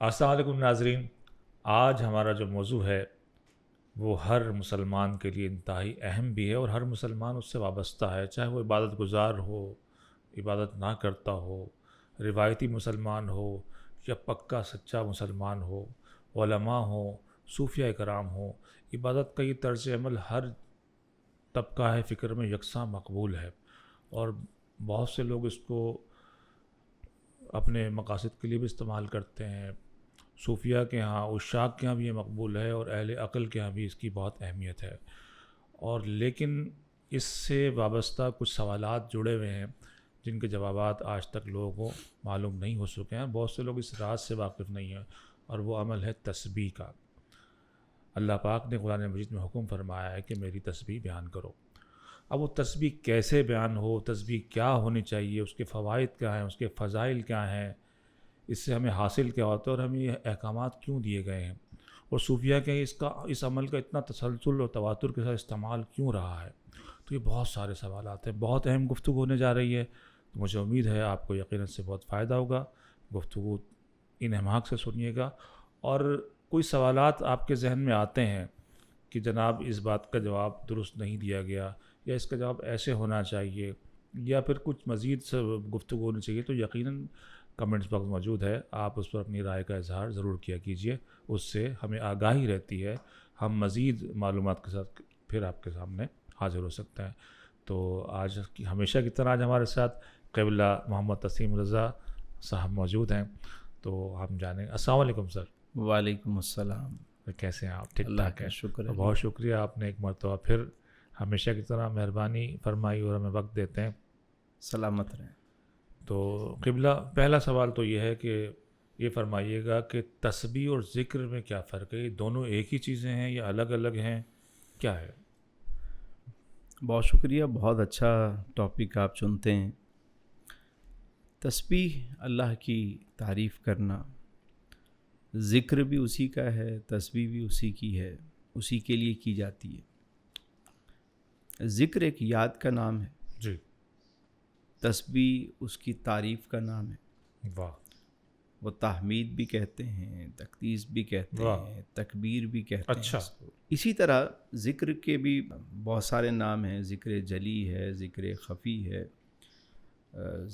السلام علیکم ناظرین، آج ہمارا جو موضوع ہے وہ ہر مسلمان کے لیے انتہائی اہم بھی ہے اور ہر مسلمان اس سے وابستہ ہے، چاہے وہ عبادت گزار ہو، عبادت نہ کرتا ہو، روایتی مسلمان ہو یا پکا سچا مسلمان ہو، علماء ہوں، صوفیہ کرام ہوں۔ عبادت کا یہ طرز عمل ہر طبقہ فکر میں یکساں مقبول ہے اور بہت سے لوگ اس کو اپنے مقاصد کے لیے بھی استعمال کرتے ہیں۔ صوفیہ کے ہاں، عشاق کے ہاں بھی یہ مقبول ہے اور اہل عقل کے ہاں بھی اس کی بہت اہمیت ہے، اور لیکن اس سے وابستہ کچھ سوالات جڑے ہوئے ہیں جن کے جوابات آج تک لوگوں کو معلوم نہیں ہو سکے ہیں۔ بہت سے لوگ اس راز سے واقف نہیں ہیں اور وہ عمل ہے تسبیح کا۔ اللہ پاک نے قرآن مجید میں حکم فرمایا ہے کہ میری تسبیح بیان کرو۔ اب وہ تسبیح کیسے بیان ہو، تسبیح کیا ہونی چاہیے، اس کے فوائد کیا ہیں، اس کے فضائل کیا ہیں، اس سے ہمیں حاصل کیا ہوتا ہے اور ہمیں یہ احکامات کیوں دیے گئے ہیں، اور صوفیہ کے اس عمل کا اتنا تسلسل اور تواتر کے ساتھ استعمال کیوں رہا ہے۔ تو یہ بہت سارے سوالات ہیں، بہت اہم گفتگو ہونے جا رہی ہے، تو مجھے امید ہے آپ کو یقیناً سے بہت فائدہ ہوگا۔ گفتگو انہماک سے سنیے گا، اور کوئی سوالات آپ کے ذہن میں آتے ہیں کہ جناب اس بات کا جواب درست نہیں دیا گیا، یا اس کا جواب ایسے ہونا چاہیے، یا پھر کچھ مزید گفتگو ہونی چاہیے، تو یقیناً کمنٹس باکس موجود ہے، آپ اس پر اپنی رائے کا اظہار ضرور کیا کیجیے، اس سے ہمیں آگاہی رہتی ہے، ہم مزید معلومات کے ساتھ پھر آپ کے سامنے حاضر ہو سکتے ہیں۔ تو آج ہمیشہ کی طرح آج ہمارے ساتھ قبلہ محمد تسیم رضا صاحب موجود ہیں، تو ہم جانیں۔ السلام علیکم سر۔ وعلیکم السلام۔ کیسے ہیں آپ؟ ٹھیک اللہ ٹھاک کا ہیں؟ شکر ہے۔ بہت شکریہ، آپ نے ایک مرتبہ پھر ہمیشہ کی طرح مہربانی فرمائی اور ہمیں وقت دیتے ہیں۔ سلامت رہیں۔ تو قبلہ، پہلا سوال تو یہ ہے کہ یہ فرمائیے گا کہ تسبیح اور ذکر میں کیا فرق ہے؟ یہ دونوں ایک ہی چیزیں ہیں یا الگ الگ ہیں، کیا ہے؟ بہت شکریہ، بہت اچھا ٹاپک آپ چنتے ہیں۔ تسبیح اللہ کی تعریف کرنا، ذکر بھی اسی کا ہے، تسبیح بھی اسی کی ہے، اسی کے لیے کی جاتی ہے۔ ذکر ایک یاد کا نام ہے، جی، تسبیح اس کی تعریف کا نام ہے۔ واہ، وہ تحمید بھی کہتے ہیں، تقدیس بھی کہتے واہ، ہیں، تکبیر بھی کہتے ہیں اچھا، اس کو۔ اسی طرح ذکر کے بھی بہت سارے نام ہیں، ذکر جلی ہے، ذکر خفی ہے،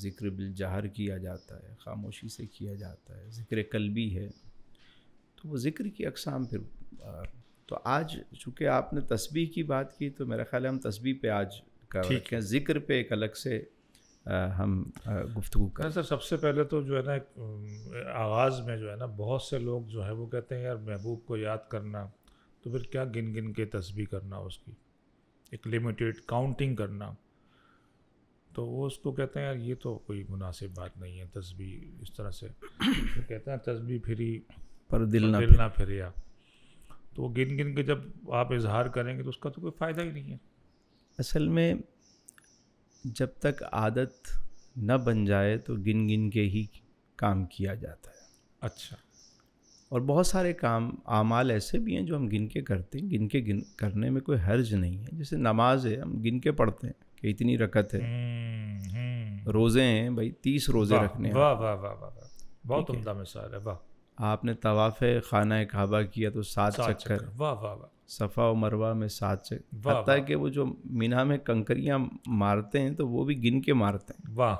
ذکر بالجہر کیا جاتا ہے، خاموشی سے کیا جاتا ہے، ذکر قلبی ہے۔ تو وہ ذکر کی اقسام پھر تو آج چونکہ آپ نے تسبیح کی بات کی تو میرا خیال ہے ہم تسبیح پہ آج کر رکھیں، ذکر پہ ایک الگ سے ہم گفتگو کریں۔ سر سب سے پہلے تو جو ہے نا ایک آغاز میں جو ہے نا بہت سے لوگ جو ہے وہ کہتے ہیں یار محبوب کو یاد کرنا تو پھر کیا گن گن کے تسبیح کرنا، اس کی ایک لمیٹیڈ کاؤنٹنگ کرنا، تو وہ اس کو کہتے ہیں یار یہ تو کوئی مناسب بات نہیں ہے، تسبیح اس طرح سے کہتے ہیں تسبیح پھری پر دل نہ پھریا، تو وہ گن گن کے جب آپ اظہار کریں گے تو اس کا تو کوئی فائدہ ہی نہیں ہے۔ اصل میں جب تک عادت نہ بن جائے تو گن گن کے ہی کام کیا جاتا ہے۔ اچھا، اور بہت سارے کام اعمال ایسے بھی ہیں جو ہم گن کے کرتے ہیں، گن کے کرنے میں کوئی حرج نہیں ہے۔ جیسے نماز ہے، ہم گن کے پڑھتے ہیں کہ اتنی رکعت ہے۔ روزے ہیں بھائی 30 روزے رکھنے ہیں۔ واہ واہ واہ واہ، بہت عمدہ مثال ہے، واہ۔ آپ نے طواف خانہ کعبہ کیا تو 7 چکر، واہ واہ واہ، صفا و مروہ میں 7 چکر، حتیٰ کہ وہ جو مینا میں کنکریاں مارتے ہیں تو وہ بھی گن کے مارتے ہیں۔ واہ،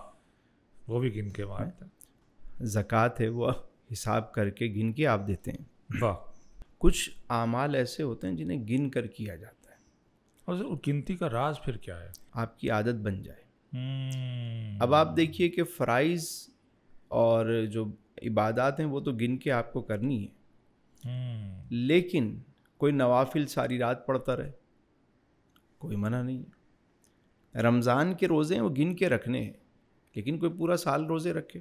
وہ بھی گن کے مارتے ہیں۔ زکوٰۃ ہے وہ حساب کر کے گن کے آپ دیتے ہیں۔ واہ، کچھ اعمال ایسے ہوتے ہیں جنہیں گن کر کیا جاتا ہے۔ اور گنتی کا راز پھر کیا ہے؟ آپ کی عادت بن جائے۔ اب آپ دیکھیے کہ فرائض اور جو عبادات ہیں وہ تو گن کے آپ کو کرنی ہے، لیکن کوئی نوافل ساری رات پڑھتا رہے، کوئی منع نہیں ہے۔ رمضان کے روزے ہیں وہ گن کے رکھنے ہیں، لیکن کوئی پورا سال روزے رکھے،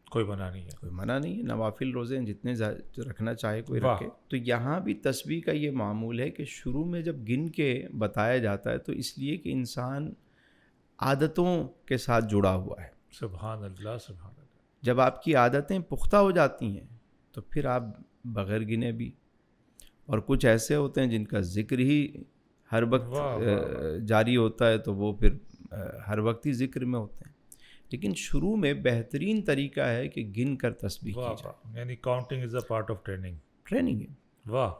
کوئی منع نہیں ہے، کوئی منع نہیں ہے۔ نوافل روزے ہیں جتنے رکھنا چاہے کوئی رکھے۔ تو یہاں بھی تسبیح کا یہ معمول ہے کہ شروع میں جب گن کے بتایا جاتا ہے تو اس لیے کہ انسان عادتوں کے ساتھ جڑا ہوا ہے۔ سبحان اللہ، سبحان اللہ۔ جب آپ کی عادتیں پختہ ہو جاتی ہیں تو پھر آپ بغیر گنے بھی، اور کچھ ایسے ہوتے ہیں جن کا ذکر ہی ہر وقت جاری ہوتا ہے تو وہ پھر ہر وقت ہی ذکر میں ہوتے ہیں۔ لیکن شروع میں بہترین طریقہ ہے کہ گن کر تسبیح کی واہ جائے. واہ، یعنی counting is a part of training. Training ہے. واہ،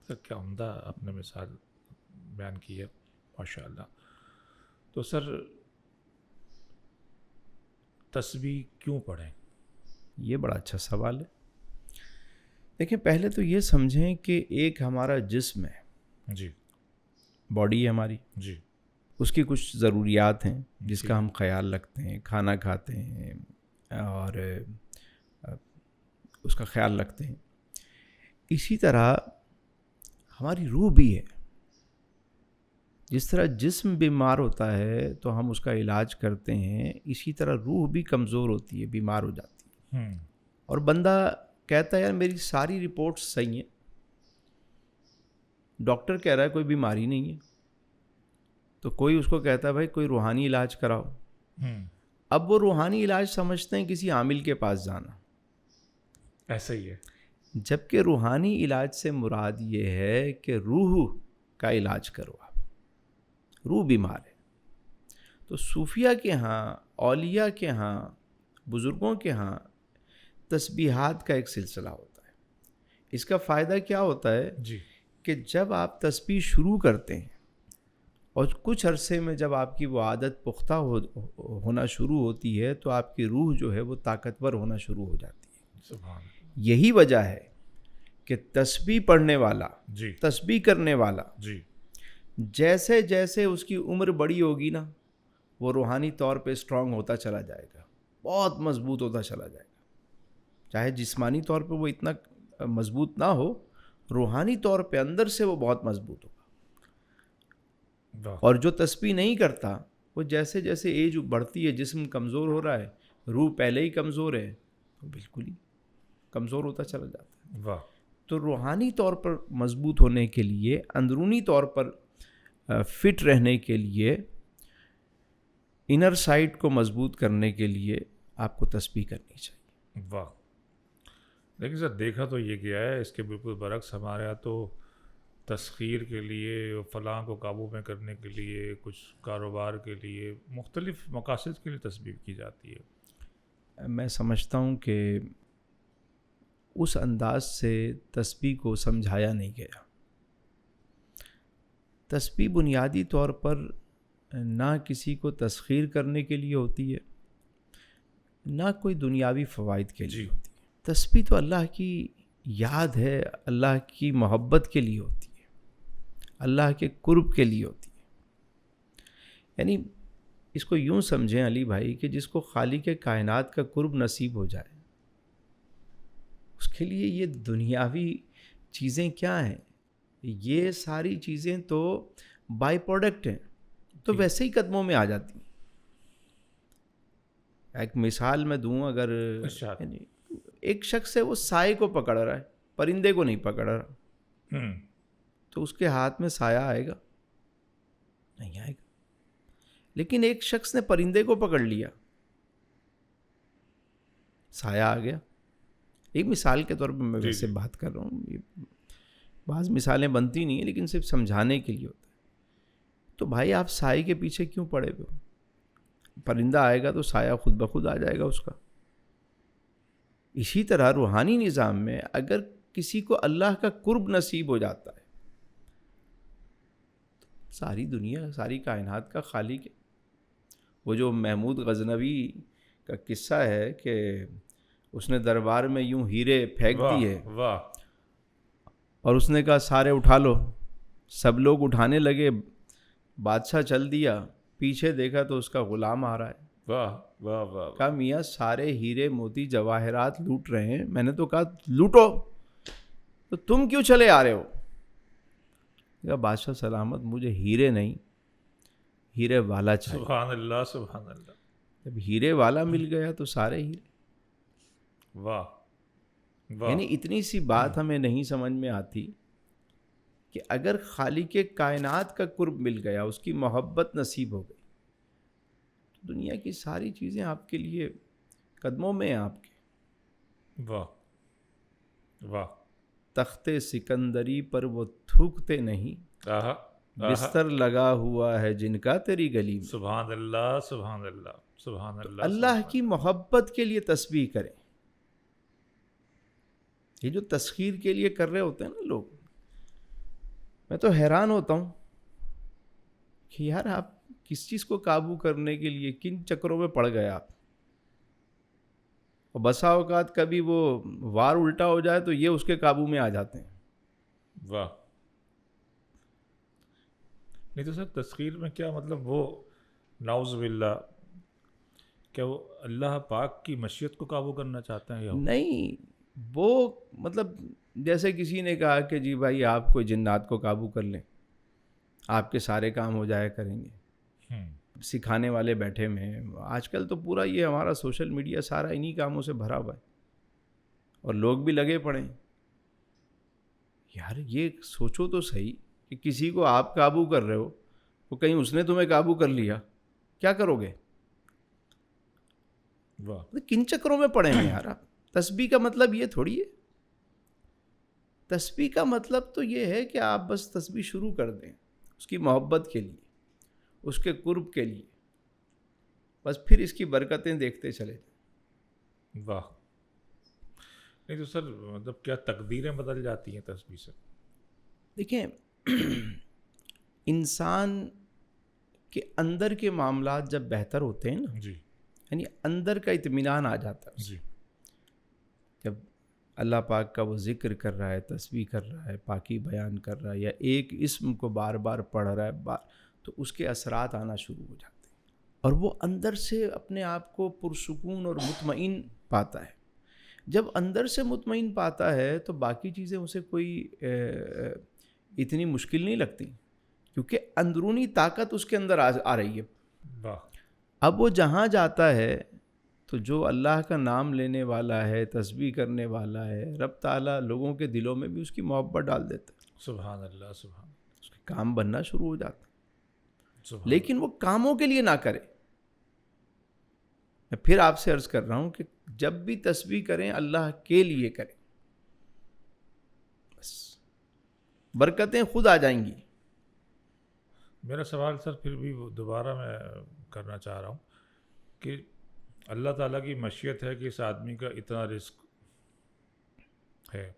سر کیا عمدہ آپ نے مثال بیان کی ہے، ماشاء اللہ. تو سر تسبیح کیوں پڑھیں؟ یہ بڑا اچھا سوال ہے. دیکھیں پہلے تو یہ سمجھیں کہ ایک ہمارا جسم ہے، جی باڈی ہے ہماری، جی اس کی کچھ ضروریات ہیں جس جی. کا ہم خیال رکھتے ہیں، کھانا کھاتے ہیں اور اس کا خیال رکھتے ہیں. اسی طرح ہماری روح بھی ہے. جس طرح جسم بیمار ہوتا ہے تو ہم اس کا علاج کرتے ہیں، اسی طرح روح بھی کمزور ہوتی ہے، بیمار ہو جاتی ہے. اور بندہ کہتا ہے یار میری ساری رپورٹس صحیح ہیں، ڈاکٹر کہہ رہا ہے کوئی بیماری نہیں ہے، تو کوئی اس کو کہتا ہے بھائی کوئی روحانی علاج کراؤ. اب وہ روحانی علاج سمجھتے ہیں کسی عامل کے پاس جانا. ایسا ہی ہے. جبکہ روحانی علاج سے مراد یہ ہے کہ روح کا علاج کرو. آپ روح بیمار ہے تو صوفیہ کے ہاں، اولیاء کے ہاں، بزرگوں کے ہاں تسبیحات کا ایک سلسلہ ہوتا ہے. اس کا فائدہ کیا ہوتا ہے جی کہ جب آپ تسبیح شروع کرتے ہیں اور کچھ عرصے میں جب آپ کی وہ عادت پختہ ہونا شروع ہوتی ہے تو آپ کی روح جو ہے وہ طاقتور ہونا شروع ہو جاتی ہے. سبحان اللہ. یہی وجہ ہے کہ تسبیح پڑھنے والا، جی تسبیح کرنے والا جی جیسے جیسے اس کی عمر بڑی ہوگی نا، وہ روحانی طور پہ اسٹرانگ ہوتا چلا جائے گا، بہت مضبوط ہوتا چلا جائے گا. چاہے جسمانی طور پہ وہ اتنا مضبوط نہ ہو، روحانی طور پہ اندر سے وہ بہت مضبوط ہوگا. واہ. اور جو تسبیح نہیں کرتا، وہ جیسے جیسے ایج بڑھتی ہے، جسم کمزور ہو رہا ہے، روح پہلے ہی کمزور ہے، تو بالکل ہی کمزور ہوتا چلا جاتا ہے. واہ. تو روحانی طور پر مضبوط ہونے کے لیے، اندرونی طور پر فٹ رہنے کے لیے، انر سائڈ کو مضبوط کرنے کے لیے آپ کو تسبیح کرنی چاہیے. واہ. لیکن سر دیکھا تو یہ گیا ہے، اس کے بالکل برعکس ہمارے یہاں تو تسخیر کے لیے، فلاں کو قابو میں کرنے کے لیے، کچھ کاروبار کے لیے، مختلف مقاصد کے لیے تسبیح کی جاتی ہے. میں سمجھتا ہوں کہ اس انداز سے تسبیح کو سمجھایا نہیں گیا. تسبیح بنیادی طور پر نہ کسی کو تسخیر کرنے کے لیے ہوتی ہے، نہ کوئی دنیاوی فوائد کے لیے جی. ہوتی ہے. تسبیح تو اللہ کی یاد ہے، اللہ کی محبت کے لیے ہوتی ہے، اللہ کے قرب کے لیے ہوتی ہے. یعنی اس کو یوں سمجھیں علی بھائی کہ جس کو خالق کائنات کا قرب نصیب ہو جائے، اس کے لیے یہ دنیاوی چیزیں کیا ہیں؟ یہ ساری چیزیں تو بائی پروڈکٹ ہیں، تو ویسے ہی قدموں میں آ جاتی ہیں. ایک مثال میں دوں، اگر یعنی ایک شخص ہے وہ سائے کو پکڑ رہا ہے، پرندے کو نہیں پکڑ رہا، تو اس کے ہاتھ میں سایہ آئے گا؟ نہیں آئے گا. لیکن ایک شخص نے پرندے کو پکڑ لیا، سایہ آ گیا. ایک مثال کے طور پہ میں ویسے بات کر رہا ہوں، بعض مثالیں بنتی نہیں ہیں لیکن صرف سمجھانے کے لیے ہوتا ہے. تو بھائی آپ سائے کے پیچھے کیوں پڑے ہوئے ہو؟ پرندہ آئے گا تو سایہ خود بخود آ جائے گا اس کا. اسی طرح روحانی نظام میں اگر کسی کو اللہ کا قرب نصیب ہو جاتا ہے، ساری دنیا، ساری کائنات کا خالق ہے. وہ جو محمود غزنوی کا قصہ ہے کہ اس نے دربار میں یوں ہیرے پھینک دیے اور اس نے کہا سارے اٹھا لو. سب لوگ اٹھانے لگے، بادشاہ چل دیا، پیچھے دیکھا تو اس کا غلام آ رہا ہے. واہ واہ واہ. کہا میاں سارے ہیرے موتی جواہرات لوٹ رہے ہیں، میں نے تو کہا لوٹو، تو تم کیوں چلے آ رہے ہو؟ کہا بادشاہ سلامت، مجھے ہیرے نہیں، ہیرے والا چاہیے. سبحان اللہ سبحان اللہ. جب ہیرے والا مل گیا تو سارے ہیرے. واہ واہ. یعنی اتنی سی بات ہمیں نہیں سمجھ میں آتی کہ اگر خالق کائنات کا قرب مل گیا، اس کی محبت نصیب ہو گئی، تو دنیا کی ساری چیزیں آپ کے لیے قدموں میں ہیں آپ کے. واہ واہ. تخت سکندری پر وہ تھوکتے نہیں، بستر لگا ہوا ہے جن کا تیری گلی میں. سبحان اللہ سبحان اللہ سبحان اللہ. اللہ کی محبت کے لیے تسبیح کریں. یہ جو تسخیر کے لیے کر رہے ہوتے ہیں نا لوگ، میں تو حیران ہوتا ہوں کہ یار آپ کس چیز کو قابو کرنے کے لیے کن چکروں میں پڑ گئے آپ. اور بسا اوقات کبھی وہ وار الٹا ہو جائے تو یہ اس کے قابو میں آ جاتے ہیں. واہ. نہیں تو سر تسخیر میں کیا مطلب وہ نعوذ باللہ کیا وہ اللہ پاک کی مشیت کو قابو کرنا چاہتے ہیں یا نہیں، وہ مطلب جیسے کسی نے کہا کہ جی بھائی آپ کوئی جنات کو قابو کر لیں، آپ کے سارے کام ہو جایا کریں گے. سکھانے والے بیٹھے ہوئے ہیں آج کل تو پورا یہ ہمارا سوشل میڈیا سارا انہی کاموں سے بھرا ہوا ہے اور لوگ بھی لگے پڑے ہیں. یار یہ سوچو تو صحیح کہ کسی کو آپ قابو کر رہے ہو تو کہیں اس نے تمہیں قابو کر لیا، کیا کرو گے؟ واہ. کن چکروں میں پڑے ہیں یار آپ. تسبیح کا مطلب یہ تھوڑی ہے. تسبیح کا مطلب تو یہ ہے کہ آپ بس تسبیح شروع کر دیں اس کی محبت کے لیے، اس کے قرب کے لیے، بس پھر اس کی برکتیں دیکھتے چلے جائیں. واہ. نہیں تو سر مطلب کیا تقدیریں بدل جاتی ہیں تسبیح سے؟ دیکھیں انسان کے اندر کے معاملات جب بہتر ہوتے ہیں نا، جی یعنی اندر کا اطمینان آ جاتا ہے. جی. جب اللہ پاک کا وہ ذکر کر رہا ہے، تسبیح کر رہا ہے، پاکی بیان کر رہا ہے، یا ایک اسم کو بار بار پڑھ رہا ہے تو اس کے اثرات آنا شروع ہو جاتے ہیں اور وہ اندر سے اپنے آپ کو پرسکون اور مطمئن پاتا ہے. جب اندر سے مطمئن پاتا ہے تو باقی چیزیں اسے کوئی اتنی مشکل نہیں لگتی، کیونکہ اندرونی طاقت اس کے اندر آ رہی ہے. واہ. اب وہ جہاں جاتا ہے تو جو اللہ کا نام لینے والا ہے، تسبیح کرنے والا ہے، رب تعالیٰ لوگوں کے دلوں میں بھی اس کی محبت ڈال دیتا ہے. سبحان اللہ سبحان اس کے کام بننا شروع ہو جاتا ہے. سبحان. لیکن وہ کاموں کے لیے نہ کرے. میں پھر آپ سے عرض کر رہا ہوں کہ جب بھی تسبیح کریں اللہ کے لیے کریں، بس برکتیں خود آ جائیں گی. میرا سوال سر پھر بھی دوبارہ میں کرنا چاہ رہا ہوں کہ اللہ تعالیٰ کی مشیت ہے کہ اس آدمی کا اتنا رزق ہے،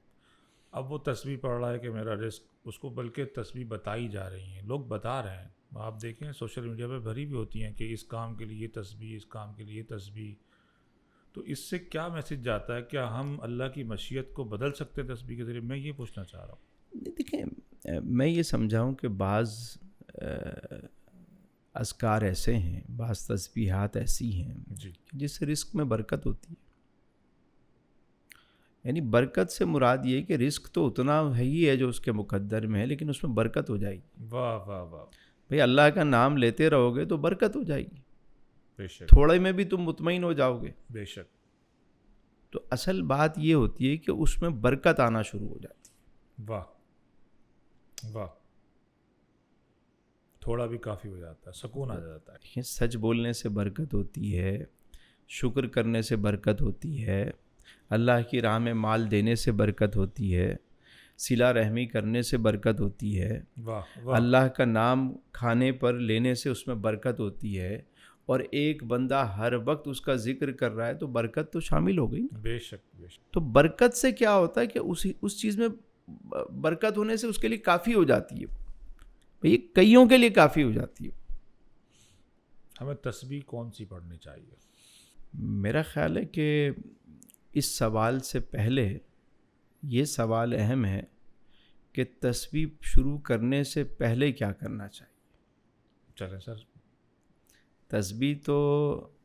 اب وہ تسبیح پڑھ رہا ہے کہ میرا رزق، اس کو بلکہ تسبیح بتائی جا رہی ہیں، لوگ بتا رہے ہیں. آپ دیکھیں سوشل میڈیا پہ بھری بھی ہوتی ہیں کہ اس کام کے لیے تسبیح، اس کام کے لیے تسبیح. تو اس سے کیا میسج جاتا ہے؟ کیا ہم اللہ کی مشیت کو بدل سکتے ہیں تسبیح کے ذریعے؟ میں یہ پوچھنا چاہ رہا ہوں. دیکھیں میں یہ سمجھاؤں کہ بعض اذکار ایسے ہیں، بعض تسبیحات ایسی ہیں جی. جس سے رزق میں برکت ہوتی ہے. یعنی برکت سے مراد یہ کہ رزق تو اتنا ہی ہے جو اس کے مقدر میں ہے، لیکن اس میں برکت ہو جائے گی. واہ واہ واہ. بھئی اللہ کا نام لیتے رہو گے تو برکت ہو جائے گی. بے شک. تھوڑے میں بھی تم مطمئن ہو جاؤ گے. بے شک. تو اصل بات یہ ہوتی ہے کہ اس میں برکت آنا شروع ہو جاتی ہے. واہ واہ. تھوڑا بھی کافی ہو جاتا ہے، سکون آ جاتا ہے. دیکھیں سچ بولنے سے برکت ہوتی ہے، شکر کرنے سے برکت ہوتی ہے، اللہ کی راہ میں مال دینے سے برکت ہوتی ہے، صلہ رحمی کرنے سے برکت ہوتی ہے، واہ واہ. اللہ کا نام کھانے پر لینے سے اس میں برکت ہوتی ہے. اور ایک بندہ ہر وقت اس کا ذکر کر رہا ہے تو برکت تو شامل ہو گئی نا. بے شک بے شک. تو برکت سے کیا ہوتا ہے کہ اس چیز میں برکت ہونے سے اس کے لیے کافی ہو جاتی ہے، یہ کئیوں کے لیے کافی ہو جاتی ہے. ہمیں تسبیح کون سی پڑھنی چاہیے؟ میرا خیال ہے کہ اس سوال سے پہلے یہ سوال اہم ہے کہ تسبیح شروع کرنے سے پہلے کیا کرنا چاہیے. چلیں سر. تسبیح تو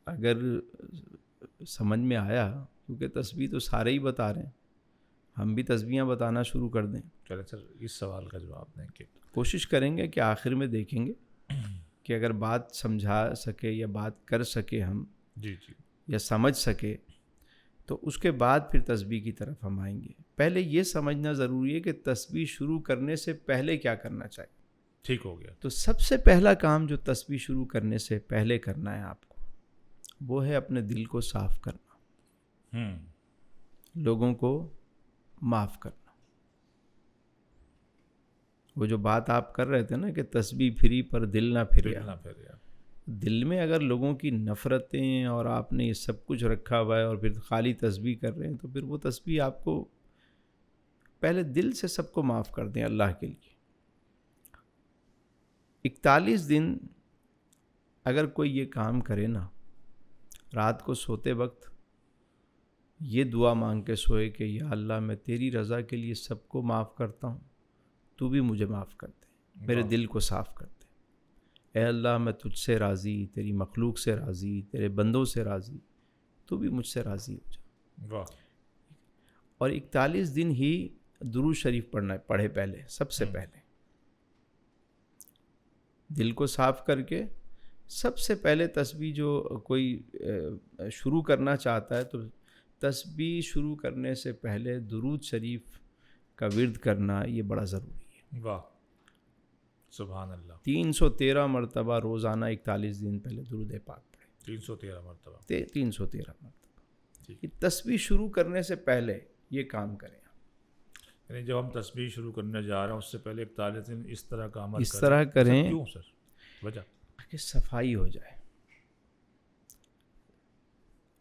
اگر سمجھ میں آیا، کیونکہ تسبیح تو سارے ہی بتا رہے ہیں، ہم بھی تسبیحاں بتانا شروع کر دیں. چلیں سر اس سوال کا جواب دیں کہ کوشش کریں گے کہ آخر میں دیکھیں گے کہ اگر بات سمجھا سکے یا بات کر سکے ہم، جی جی، یا سمجھ سکے، تو اس کے بعد پھر تسبیح کی طرف ہم آئیں گے. پہلے یہ سمجھنا ضروری ہے کہ تسبیح شروع کرنے سے پہلے کیا کرنا چاہیے. ٹھیک ہو گیا. تو سب سے پہلا کام جو تسبیح شروع کرنے سے پہلے کرنا ہے آپ کو، وہ ہے اپنے دل کو صاف کرنا، لوگوں کو معاف کرنا. وہ جو بات آپ کر رہے تھے نا کہ تسبیح پھری پر دل نہ پھریا، نہ پھر یار دل میں اگر لوگوں کی نفرتیں اور آپ نے یہ سب کچھ رکھا ہوا ہے اور پھر خالی تسبیح کر رہے ہیں، تو پھر وہ تسبیح آپ کو پہلے دل سے سب کو معاف کر دیں اللہ کے لیے۔ 41 دن اگر کوئی یہ کام کرے نا، رات کو سوتے وقت یہ دعا مانگ کے سوئے کہ یا اللہ میں تیری رضا کے لیے سب کو معاف کرتا ہوں، تو بھی مجھے معاف کر دے، میرے دل کو صاف کر دے۔ اے اللہ میں تجھ سے راضی، تیری مخلوق سے راضی، تیرے بندوں سے راضی، تو بھی مجھ سے راضی ہو جا۔ واہ اور 41 دن ہی درود شریف پڑھے پہلے، سب سے پہلے دل کو صاف کر کے سب سے پہلے تسبیح جو کوئی شروع کرنا چاہتا ہے تو تسبیح شروع کرنے سے پہلے درود شریف کا ورد کرنا یہ بڑا ضروری ہے۔ واہ سبحان اللہ 313 مرتبہ روزانہ 41 دن پہلے درود پاک پڑھیں، 313 مرتبہ 313 مرتبہ۔ ٹھیک۔ یہ تسبیح شروع کرنے سے پہلے یہ کام کریں۔ یعنی جب ہم تسبیح شروع کرنے جا رہے ہیں اس سے پہلے 41 دن اس طرح کا عمل اس طرح کریں کیوں سر؟ وجہ کہ صفائی ہو جائے۔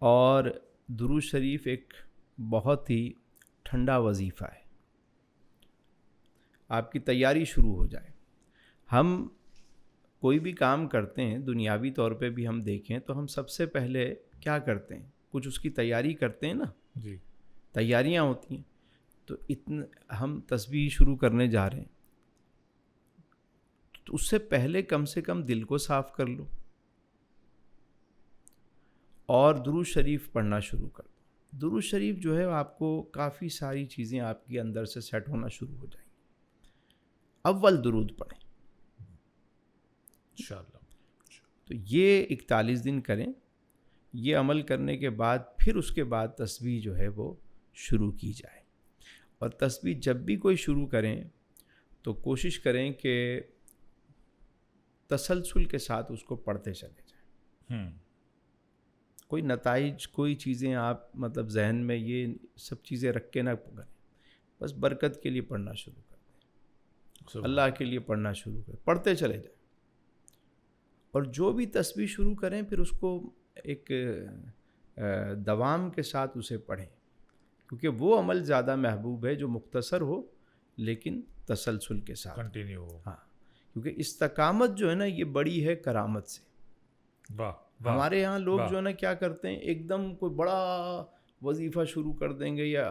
اور درود شریف ایک بہت ہی ٹھنڈا وظیفہ ہے، آپ کی تیاری شروع ہو جائے۔ ہم کوئی بھی کام کرتے ہیں دنیاوی طور پہ بھی ہم دیکھیں تو ہم سب سے پہلے کیا کرتے ہیں، کچھ اس کی تیاری کرتے ہیں نا، جی تیاریاں ہوتی ہیں۔ تو ہم تسبیح شروع کرنے جا رہے ہیں تو اس سے پہلے کم سے کم دل کو صاف کر لو اور درود شریف پڑھنا شروع کر دو۔ درود شریف جو ہے آپ کو کافی ساری چیزیں آپ کے اندر سے سیٹ ہونا شروع ہو جائیں گی۔ اول درود پڑھیں، انشاءاللہ۔ تو یہ 41 دن کریں۔ یہ عمل کرنے کے بعد پھر اس کے بعد تسبیح جو ہے وہ شروع کی جائے۔ اور تسبیح جب بھی کوئی شروع کریں تو کوشش کریں کہ تسلسل کے ساتھ اس کو پڑھتے چلے جائیں۔ کوئی نتائج، کوئی چیزیں آپ مطلب ذہن میں یہ سب چیزیں رکھ کے نہ کریں، بس برکت کے لیے پڑھنا شروع کر دیں، اللہ کے لیے پڑھنا شروع کریں، پڑھتے چلے جائیں۔ اور جو بھی تسبیح شروع کریں پھر اس کو ایک دوام کے ساتھ اسے پڑھیں، کیونکہ وہ عمل زیادہ محبوب ہے جو مختصر ہو لیکن تسلسل کے ساتھ کنٹینیو ہو۔ ہاں، کیونکہ استقامت جو ہے نا یہ بڑی ہے کرامت سے۔ واہ ہمارے یہاں لوگ جو ہے نا کیا کرتے ہیں، ایک دم کوئی بڑا وظیفہ شروع کر دیں گے یا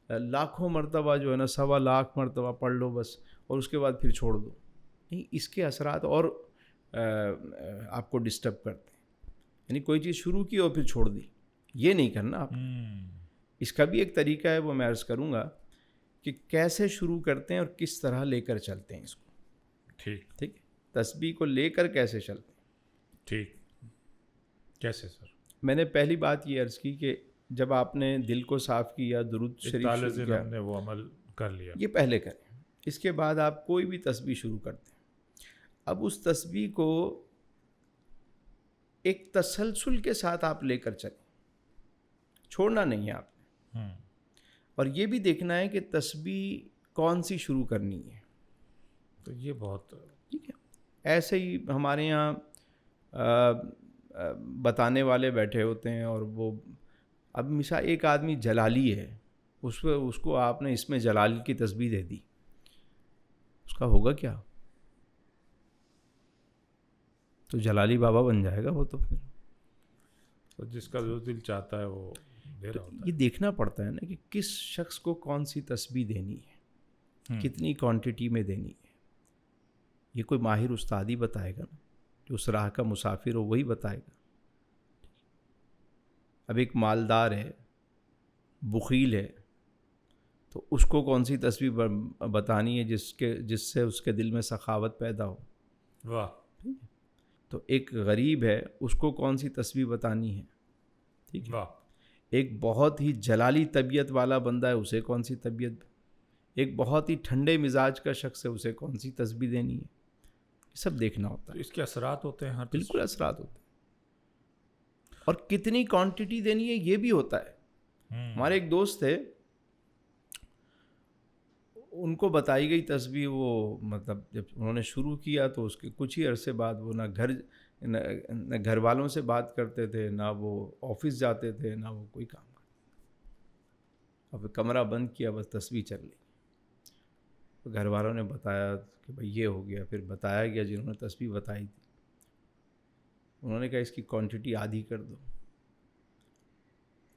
لاکھوں مرتبہ جو ہے نا 1.25 لاکھ مرتبہ پڑھ لو بس، اور اس کے بعد پھر چھوڑ دو۔ نہیں، اس کے اثرات اور آپ کو ڈسٹرب کرتے ہیں۔ یعنی کوئی چیز شروع کی اور پھر چھوڑ دی، یہ نہیں کرنا آپ۔ اس کا بھی ایک طریقہ ہے، وہ میں عرض کروں گا کہ کیسے شروع کرتے ہیں اور کس طرح لے کر چلتے ہیں اس کو۔ ٹھیک ٹھیک ہے، تسبیح کو لے کر کیسے چلتے ہیں۔ ٹھیک، کیسے سر؟ میں نے پہلی بات یہ عرض کی کہ جب آپ نے دل کو صاف کیا، درود شریف 41 شروع دن کیا، ہم نے وہ عمل کر لیا، یہ پہلے کریں۔ اس کے بعد آپ کوئی بھی تسبیح شروع کرتے ہیں، اب اس تسبیح کو ایک تسلسل کے ساتھ آپ لے کر چلیں، چھوڑنا نہیں ہے آپ نے۔ اور یہ بھی دیکھنا ہے کہ تسبیح کون سی شروع کرنی ہے۔ تو یہ بہت ٹھیک ہے، ایسے ہی ہمارے یہاں بتانے والے بیٹھے ہوتے ہیں، اور وہ اب مثال ایک آدمی جلالی ہے، اس کو آپ نے اس میں جلال کی تسبیح دے دی، اس کا ہوگا کیا؟ تو جلالی بابا بن جائے گا وہ تو پھر۔ تو جس کا جو دل چاہتا ہے وہ دے رہا ہوتا یہ دیکھنا پڑتا ہے نا کہ کس شخص کو کون سی تسبیح دینی ہے، کتنی کوانٹٹی میں دینی ہے۔ یہ کوئی ماہر استاد ہی بتائے گا نا، جو اس راہ کا مسافر ہو وہی بتائے گا۔ اب ایک مالدار ہے، بخیل ہے، تو اس کو کون سی تسبیح بتانی ہے جس سے اس کے دل میں سخاوت پیدا ہو۔ واہ۔ تو ایک غریب ہے، اس کو کون سی تسبیح بتانی ہے، ٹھیک ہے۔ واہ۔ ایک بہت ہی جلالی طبیعت والا بندہ ہے، اسے کون سی طبیعت، ایک بہت ہی ٹھنڈے مزاج کا شخص ہے، اسے کون سی تسبیح دینی ہے، یہ سب دیکھنا ہوتا ہے۔ اس کے اثرات ہوتے ہیں ہر بالکل اثرات ہوتے ہیں، اور کتنی کوانٹٹی دینی ہے یہ بھی ہوتا ہے۔ ہمارے ایک دوست تھے، ان کو بتائی گئی تسبیح وہ مطلب جب انہوں نے شروع کیا تو اس کے کچھ ہی عرصے بعد وہ نہ گھر والوں سے بات کرتے تھے، نہ وہ آفس جاتے تھے، نہ وہ کوئی کام کرتے۔ اب کمرہ بند کیا، بس تسبیح چل رہی۔ تو گھر والوں نے بتایا کہ بھئی یہ ہو گیا، پھر بتایا گیا جنہوں نے تسبیح بتائی تھی، انہوں نے کہا اس کی کوانٹٹی آدھی کر دو،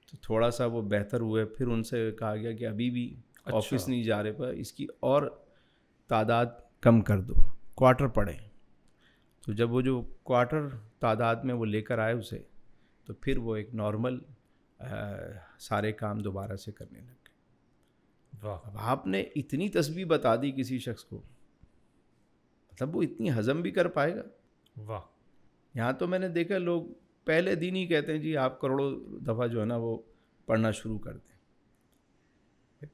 تو تھوڑا سا وہ بہتر ہوئے۔ پھر ان سے کہا گیا کہ ابھی بھی آفس نہیں جا رہے، پر اس کی اور تعداد کم کر دو، کوارٹر پڑھیں۔ تو جب وہ جو کوارٹر تعداد میں وہ لے کر آئے اسے، تو پھر وہ ایک نارمل سارے کام دوبارہ سے کرنے لگ گئے۔ اب آپ نے اتنی تسبیح بتا دی کسی شخص کو، مطلب وہ اتنی ہضم بھی کر پائے گا؟ واہ! یہاں تو میں نے دیکھا لوگ پہلے دن ہی کہتے ہیں جی آپ کروڑوں دفعہ جو ہے نا وہ پڑھنا شروع کر دیں۔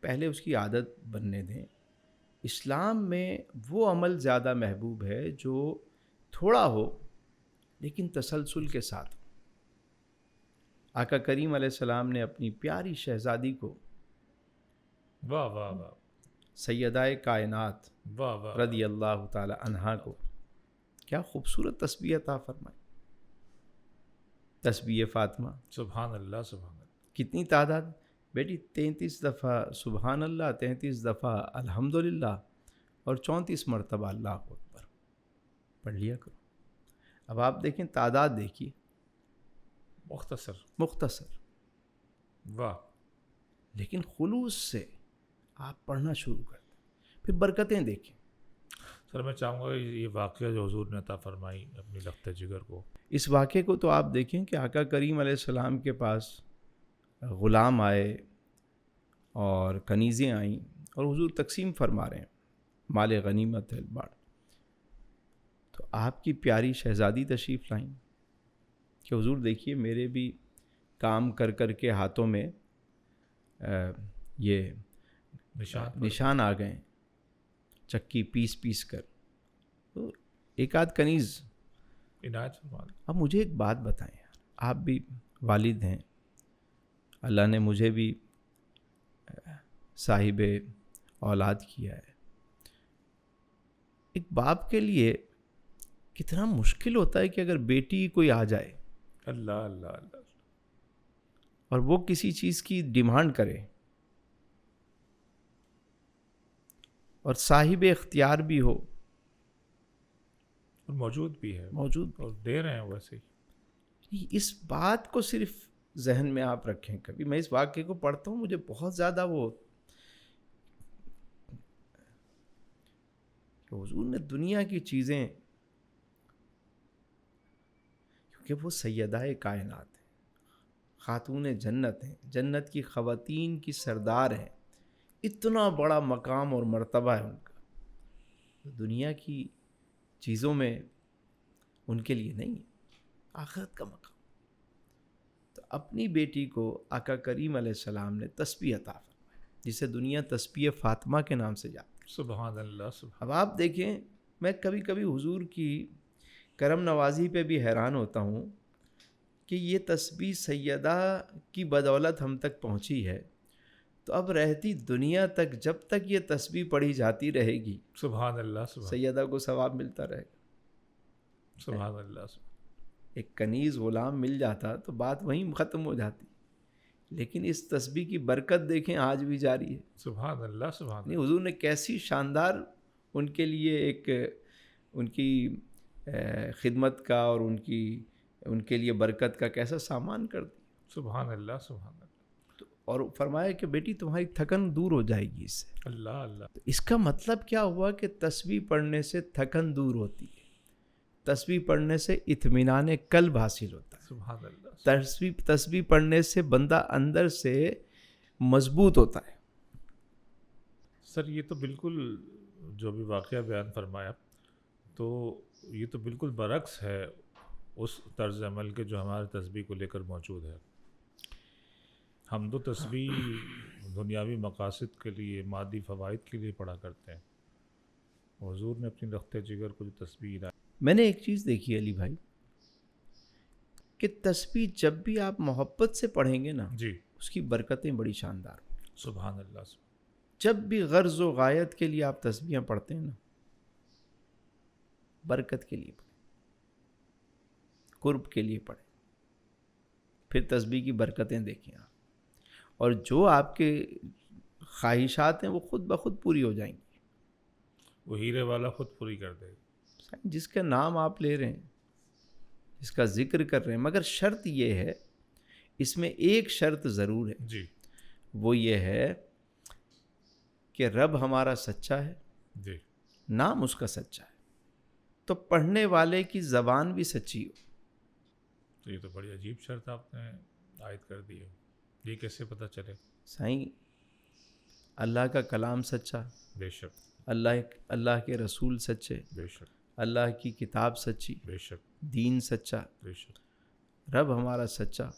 پہلے اس کی عادت بننے دیں۔ اسلام میں وہ عمل زیادہ محبوب ہے جو تھوڑا ہو لیکن تسلسل کے ساتھ۔ آقا کریم علیہ السلام نے اپنی پیاری شہزادی کو، واہ واہ واہ، سیدہ کائنات واہ واہ، رضی اللہ تعالی عنہا کو کیا خوبصورت تسبیح عطا فرمائی، تسبیح فاطمہ۔ سبحان اللہ سبحان اللہ۔ کتنی تعداد بیٹی؟ 33 دفعہ سبحان اللہ، 33 دفعہ الحمدللہ، اور 34 مرتبہ اللہ اکبر پڑھ لیا کرو۔ اب آپ دیکھیں تعداد دیکھیے، مختصر، واہ! لیکن خلوص سے آپ پڑھنا شروع کر دیں، پھر برکتیں دیکھیں۔ سر میں چاہوں گا یہ واقعہ جو حضور نے عطا فرمائی اپنی لخت جگر کو، اس واقعے کو تو آپ دیکھیں کہ آقا کریم علیہ السلام کے پاس غلام آئے اور کنیزیں آئیں اور حضور تقسیم فرما رہے ہیں، مال غنیمت ہے بڑھ، تو آپ کی پیاری شہزادی تشریف لائیں کہ حضور دیکھیے میرے بھی کام کر کر کے ہاتھوں میں یہ نشان آ گئے، چکی پیس کر، تو ایک آدھ کنیز عنایت فرما۔ اب مجھے ایک بات بتائیں یار، آپ بھی والد ہیں، اللہ نے مجھے بھی صاحب اولاد کیا ہے، ایک باپ کے لیے کتنا مشکل ہوتا ہے کہ اگر بیٹی کوئی آ جائے اللہ اللہ اللہ، اور وہ کسی چیز کی ڈیمانڈ کرے اور صاحب اختیار بھی ہو، اور موجود بھی ہے، اور دے رہے ہیں ویسے ہی۔ اس بات کو صرف ذہن میں آپ رکھیں، کبھی میں اس واقعے کو پڑھتا ہوں مجھے بہت زیادہ وہ کہ حضور نے دنیا کی چیزیں، کیونکہ وہ سیدہ کائنات ہیں، خاتون جنت ہیں، جنت کی خواتین کی سردار ہیں، اتنا بڑا مقام اور مرتبہ ہے ان کا، دنیا کی چیزوں میں ان کے لیے نہیں ہے، آخرت کا مقام۔ تو اپنی بیٹی کو آقا کریم علیہ السلام نے تسبیح عطا فرمائی، جسے دنیا تسبیح فاطمہ کے نام سے جاتی ہے۔ سبحان اللہ سبحان۔ اب آپ دیکھیں، میں کبھی کبھی حضور کی کرم نوازی پہ بھی حیران ہوتا ہوں کہ یہ تسبیح سیدہ کی بدولت ہم تک پہنچی ہے، تو اب رہتی دنیا تک جب تک یہ تسبیح پڑھی جاتی رہے گی، سبحان اللہ سبحان، سیدہ کو ثواب ملتا رہے گا۔ سبحان اللہ سبحان۔ ایک کنیز غلام مل جاتا تو بات وہیں ختم ہو جاتی، لیکن اس تسبیح کی برکت دیکھیں آج بھی جاری ہے۔ سبحان اللہ سبحان اللہ۔ حضور نے کیسی شاندار ان کے لیے ایک ان کی خدمت کا اور ان کے لیے برکت کا کیسا سامان کر دیا۔ سبحان اللہ سبحان اللہ۔ اور فرمایا کہ بیٹی تمہاری تھکن دور ہو جائے گی اس سے۔ اللہ اللہ۔ تو اس کا مطلب کیا ہوا کہ تسبیح پڑھنے سے تھکن دور ہوتی ہے، تسبیح پڑھنے سے اطمینان قلب حاصل ہوتا ہے، سبحان اللہ۔ تسبیح پڑھنے سے بندہ اندر سے مضبوط ہوتا ہے۔ سر یہ تو بالکل جو بھی واقعہ بیان فرمایا، تو یہ تو بالکل برعکس ہے اس طرز عمل کے جو ہمارے تسبیح کو لے کر موجود ہے۔ ہم تو تسبیح دنیاوی مقاصد کے لیے، مادی فوائد کے لیے پڑھا کرتے ہیں، حضور نے اپنی لخت جگر کو جو تسبیح، میں نے ایک چیز دیکھی علی بھائی کہ تسبیح جب بھی آپ محبت سے پڑھیں گے نا، جی، اس کی برکتیں بڑی شاندار۔ سبحان اللہ۔ جب بھی غرض و غایت کے لیے آپ تسبیحاں پڑھتے ہیں نا، برکت کے لیے پڑھیں، قرب کے لیے پڑھیں، پھر تسبیح کی برکتیں دیکھیں آپ، اور جو آپ کے خواہشات ہیں وہ خود بخود پوری ہو جائیں گی۔ وہ ہیرے والا خود پوری کر دے گا۔ جس کا نام آپ لے رہے ہیں، جس کا ذکر کر رہے ہیں، مگر شرط یہ ہے، اس میں ایک شرط ضرور ہے، جی وہ یہ ہے کہ رب ہمارا سچا ہے، جی نام اس کا سچا ہے، تو پڑھنے والے کی زبان بھی سچی ہو۔ تو یہ تو بڑی عجیب شرط آپ نے عائد کر دی ہے، یہ کیسے پتہ چلے؟ سائیں اللہ کا کلام سچا، بے شک اللہ کے رسول سچے، بے شک اللہ کی کتاب سچی، بے شک دین سچا، بے شک رب ہمارا سچا،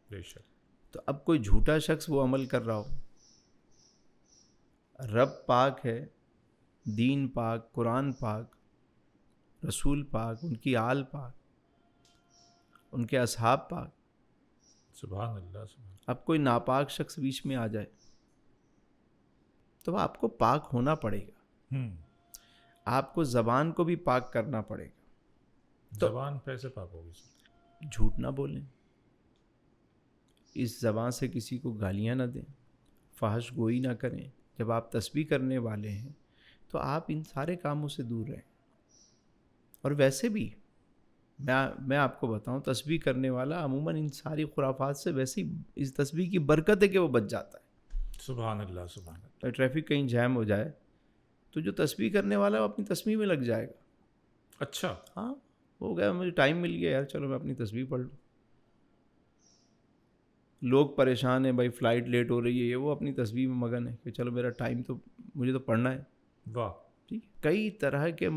بے شک۔ تو اب کوئی جھوٹا شخص وہ عمل کر رہا ہو، رب پاک ہے، دین پاک، قرآن پاک، رسول پاک، ان کی آل پاک، ان کے اصحاب پاک، سبحان اللہ سبحان اب کوئی ناپاک شخص بیچ میں آ جائے تو آپ کو پاک ہونا پڑے گا، اللہ۔ آپ کو زبان کو بھی پاک کرنا پڑے گا، تو زبان پیسے پاک ہوگی سر؟ جھوٹ نہ بولیں، اس زبان سے کسی کو گالیاں نہ دیں، فحش گوئی نہ کریں۔ جب آپ تسبیح کرنے والے ہیں تو آپ ان سارے کاموں سے دور رہیں۔ اور ویسے بھی میں آپ کو بتاؤں، تسبیح کرنے والا عموماً ان ساری خرافات سے ویسے ہی اس تسبیح کی برکت ہے کہ وہ بچ جاتا ہے۔ سبحان اللہ سبحان اللہ۔ ٹریفک کہیں جام ہو جائے تو جو تسبیح کرنے والا ہے وہ اپنی تسبیح میں لگ جائے گا، اچھا، ہاں ہو گیا، مجھے ٹائم مل گیا یار، چلو میں اپنی تسبیح پڑھ لوں۔ لوگ پریشان ہیں بھائی فلائٹ لیٹ ہو رہی ہے، یہ وہ اپنی تسبیح میں مگن ہے کہ چلو میرا ٹائم تو، مجھے تو پڑھنا ہے۔ واہ ٹھیک، کئی طرح کے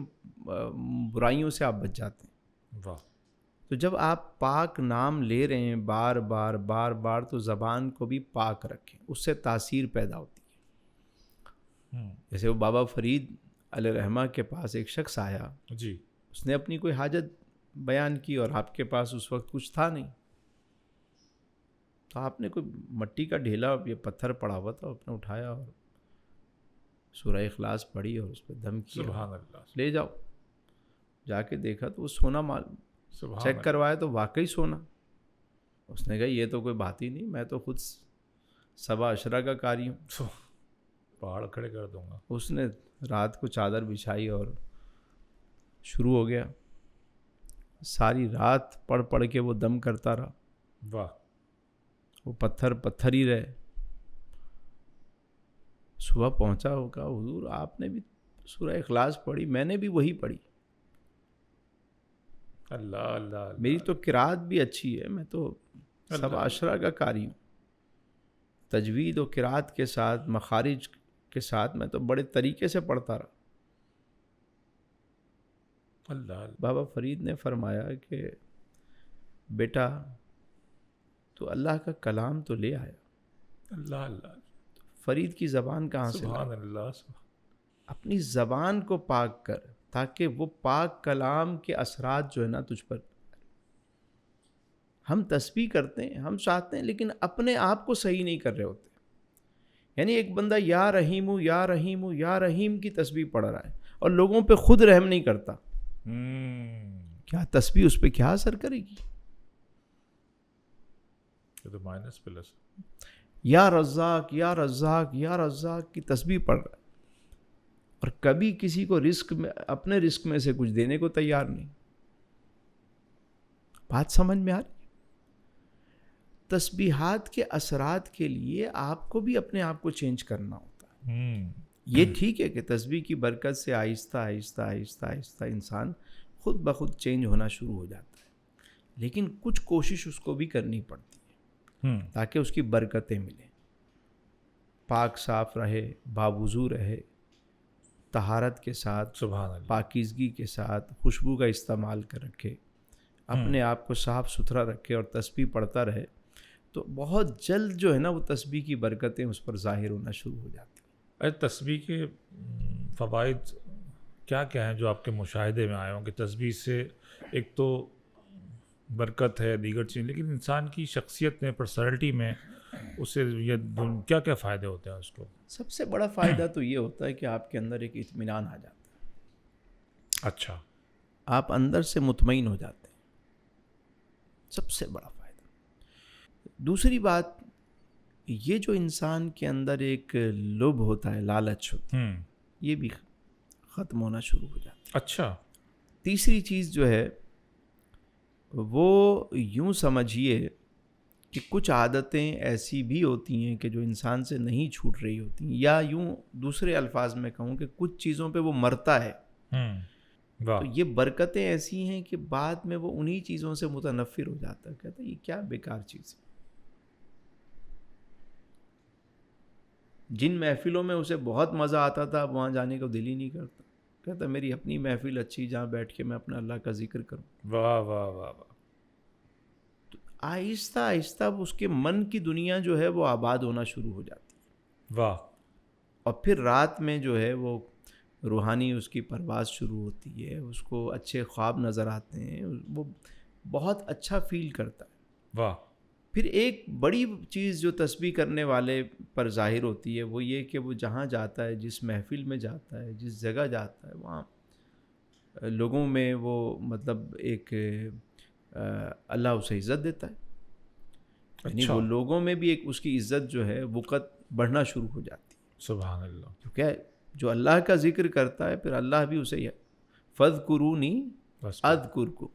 برائیوں سے آپ بچ جاتے ہیں۔ واہ۔ تو جب آپ پاک نام لے رہے ہیں بار بار بار بار، تو زبان کو بھی پاک رکھیں، اس سے تاثیر پیدا ہوتی ہے۔ جیسے وہ بابا فرید علیہ رحمہ کے پاس ایک شخص آیا، جی، اس نے اپنی کوئی حاجت بیان کی اور آپ کے پاس اس وقت کچھ تھا نہیں، تو آپ نے کوئی مٹی کا ڈھیلا یا پتھر پڑا ہوا تھا، آپ نے اٹھایا اور سورہ اخلاص پڑھی اور اس پہ دم کیا، سبحان اللہ لے جاؤ۔ جا کے دیکھا تو وہ سونا معلوم، سبحان چیک اللہ۔ کروایا تو واقعی سونا۔ اس نے کہا یہ تو کوئی بات ہی نہیں، میں تو خود سبا اشرا کا قاری ہوں۔ پہاڑ کھڑے کر دوں گا۔ اس نے رات کو چادر بچھائی اور شروع ہو گیا، ساری رات پڑھ پڑھ کے وہ دم کرتا رہا، واہ۔ وہ پتھر ہی رہے۔ صبح پہنچا ہوگا، حضور آپ نے بھی سورہ اخلاص پڑھی، میں نے بھی وہی پڑھی، اللہ اللہ اللہ۔ میری تو قرات بھی اچھی ہے، میں تو سبا اشرا کا قاری ہوں، تجوید و قرات کے ساتھ، مخارج کے ساتھ میں تو بڑے طریقے سے پڑھتا رہا۔ اللہ اللہ۔ بابا فرید نے فرمایا کہ بیٹا تو اللہ کا کلام تو لے آیا، اللہ اللہ۔ فرید کی زبان کہاں سے سبحان لایا؟ اللہ سبحان۔ اپنی زبان کو پاک کر، تاکہ وہ پاک کلام کے اثرات جو ہے نا تجھ پر۔ ہم تسبیح کرتے ہیں، ہم چاہتے ہیں، لیکن اپنے آپ کو صحیح نہیں کر رہے ہوتے۔ یعنی ایک بندہ یا رحیم یا رحیم یا رحیم کی تسبیح پڑھ رہا ہے اور لوگوں پہ خود رحم نہیں کرتا، کیا تسبیح اس پہ کیا اثر کرے گی؟ یہ تو مائنس پلس۔ یا رزاق یا رزاق یا رزاق کی تسبیح پڑھ رہا ہے اور کبھی کسی کو رزق میں، اپنے رزق میں سے کچھ دینے کو تیار نہیں۔ بات سمجھ میں آ رہی؟ تسبیحات کے اثرات کے لیے آپ کو بھی اپنے آپ کو چینج کرنا ہوتا ہے۔ یہ ٹھیک ہے کہ تسبیح کی برکت سے آہستہ آہستہ آہستہ آہستہ انسان خود بخود چینج ہونا شروع ہو جاتا ہے، لیکن کچھ کوشش اس کو بھی کرنی پڑتی ہے تاکہ اس کی برکتیں ملیں۔ پاک صاف رہے، باوضو رہے، طہارت کے ساتھ، سبحان اللہ۔ پاکیزگی کے ساتھ خوشبو کا استعمال کر رکھے، اپنے آپ کو صاف ستھرا رکھے اور تسبیح پڑھتا رہے، تو بہت جلد جو ہے نا وہ تسبیح کی برکتیں اس پر ظاہر ہونا شروع ہو جاتی ہیں۔ تسبیح کے فوائد کیا کیا ہیں جو آپ کے مشاہدے میں آئے ہوں کہ تسبیح سے ایک تو برکت ہے، دیگر چیز، لیکن انسان کی شخصیت میں، پرسنالٹی میں اس سے یہ کیا کیا فائدے ہوتے ہیں اس کو؟ سب سے بڑا فائدہ تو یہ ہوتا ہے کہ آپ کے اندر ایک اطمینان آ جاتا ہے. اچھا. آپ اندر سے مطمئن ہو جاتے ہیں. سب سے بڑا فائدہ. دوسری بات یہ جو انسان کے اندر ایک لب ہوتا ہے, لالچ ہوتا ہے, یہ بھی ختم ہونا شروع ہو جاتا ہے. اچھا. تیسری چیز جو ہے وہ یوں سمجھیے کہ کچھ عادتیں ایسی بھی ہوتی ہیں کہ جو انسان سے نہیں چھوٹ رہی ہوتی ہیں, یا یوں دوسرے الفاظ میں کہوں کہ کچھ چیزوں پہ وہ مرتا ہے. تو یہ برکتیں ایسی ہیں کہ بعد میں وہ انہی چیزوں سے متنفر ہو جاتا ہے, کہتا ہے یہ کیا بیکار چیز ہے. جن محفلوں میں اسے بہت مزہ آتا تھا اب وہاں جانے کا دل ہی نہیں کرتا. کہتا میری اپنی محفل اچھی, جہاں بیٹھ کے میں اپنا اللہ کا ذکر کروں. واہ واہ واہ واہ. تو آہستہ آہستہ اس کے من کی دنیا جو ہے وہ آباد ہونا شروع ہو جاتی ہے. واہ. اور پھر رات میں جو ہے وہ روحانی اس کی پرواز شروع ہوتی ہے, اس کو اچھے خواب نظر آتے ہیں, وہ بہت اچھا فیل کرتا ہے. واہ. پھر ایک بڑی چیز جو تسبیح کرنے والے پر ظاہر ہوتی ہے وہ یہ کہ وہ جہاں جاتا ہے, جس محفل میں جاتا ہے, جس جگہ جاتا ہے, وہاں لوگوں میں وہ مطلب ایک اللہ اسے عزت دیتا ہے. یعنی وہ لوگوں میں بھی ایک اس کی عزت جو ہے وقت بڑھنا شروع ہو جاتی ہے. سبحان اللہ. کیونکہ جو اللہ کا ذکر کرتا ہے پھر اللہ بھی اسے فَاذْكُرُونِي أَذْكُرْكُمْ,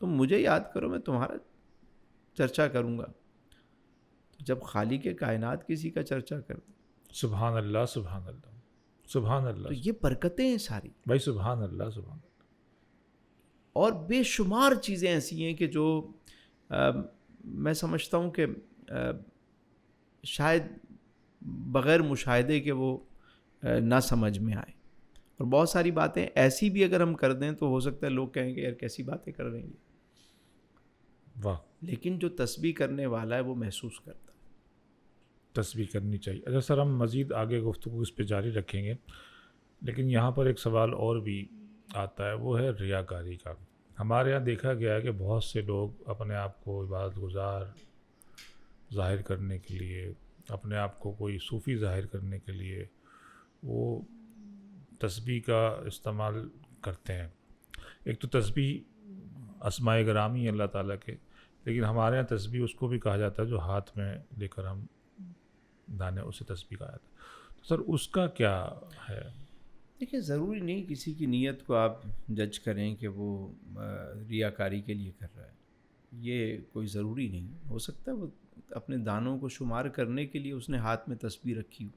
تم مجھے یاد کرو میں تمہارا چرچا کروں گا. جب خالق کائنات کسی کا چرچا کر دے, سبحان اللہ سبحان اللہ سبحان اللہ, تو یہ برکتیں ہیں ساری بھائی. سبحان اللہ سبحان اللہ. اور بے شمار چیزیں ایسی ہیں کہ جو میں سمجھتا ہوں کہ شاید بغیر مشاہدے کے وہ نہ سمجھ میں آئے. اور بہت ساری باتیں ایسی بھی اگر ہم کر دیں تو ہو سکتا ہے لوگ کہیں گے یار کیسی باتیں کر رہے ہیں. واہ. لیکن جو تسبیح کرنے والا ہے وہ محسوس کرتا ہے. تسبیح کرنی چاہیے. اچھا سر, ہم مزید آگے گفتگو اس پہ جاری رکھیں گے, لیکن یہاں پر ایک سوال اور بھی آتا ہے, وہ ہے ریاکاری کا. ہمارے یہاں دیکھا گیا ہے کہ بہت سے لوگ اپنے آپ کو عبادت گزار ظاہر کرنے کے لیے, اپنے آپ کو کوئی صوفی ظاہر کرنے کے لیے وہ تسبیح کا استعمال کرتے ہیں. ایک تو تسبیح اسماء گرامی اللہ تعالیٰ کے, لیکن ہمارے یہاں تسبیح اس کو بھی کہا جاتا ہے جو ہاتھ میں لے کر ہم دانے, اسے تسبیح کہا جاتا ہے. تو سر اس کا کیا ہے؟ دیکھیں ضروری نہیں کسی کی نیت کو آپ جج کریں کہ وہ ریاکاری کے لیے کر رہا ہے. یہ کوئی ضروری نہیں. ہو سکتا ہے وہ اپنے دانوں کو شمار کرنے کے لیے اس نے ہاتھ میں تسبیح رکھی ہو,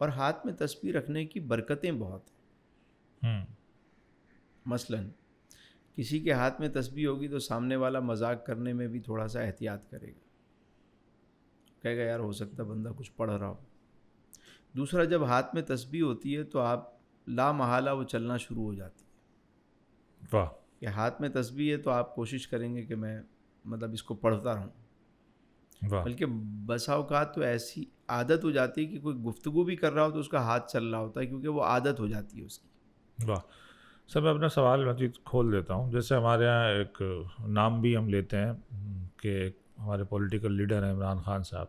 اور ہاتھ میں تسبیح رکھنے کی برکتیں بہت ہیں. مثلاً کسی کے ہاتھ میں تسبیح ہوگی تو سامنے والا مذاق کرنے میں بھی تھوڑا سا احتیاط کرے گا, کہے گا یار ہو سکتا ہے بندہ کچھ پڑھ رہا ہو. دوسرا, جب ہاتھ میں تسبیح ہوتی ہے تو آپ لا محالہ وہ چلنا شروع ہو جاتی ہے. واہ. کہ ہاتھ میں تسبیح ہے تو آپ کوشش کریں گے کہ میں مطلب اس کو پڑھتا رہوں. بلکہ بسا اوقات تو ایسی عادت ہو جاتی ہے کہ کوئی گفتگو بھی کر رہا ہو تو اس کا ہاتھ چل رہا ہوتا ہے, کیونکہ وہ عادت ہو جاتی ہے اس کی. واہ. سر میں اپنا سوال مزید کھول دیتا ہوں. جیسے ہمارے یہاں ایک نام بھی ہم لیتے ہیں کہ ہمارے پولیٹیکل لیڈر ہیں عمران خان صاحب,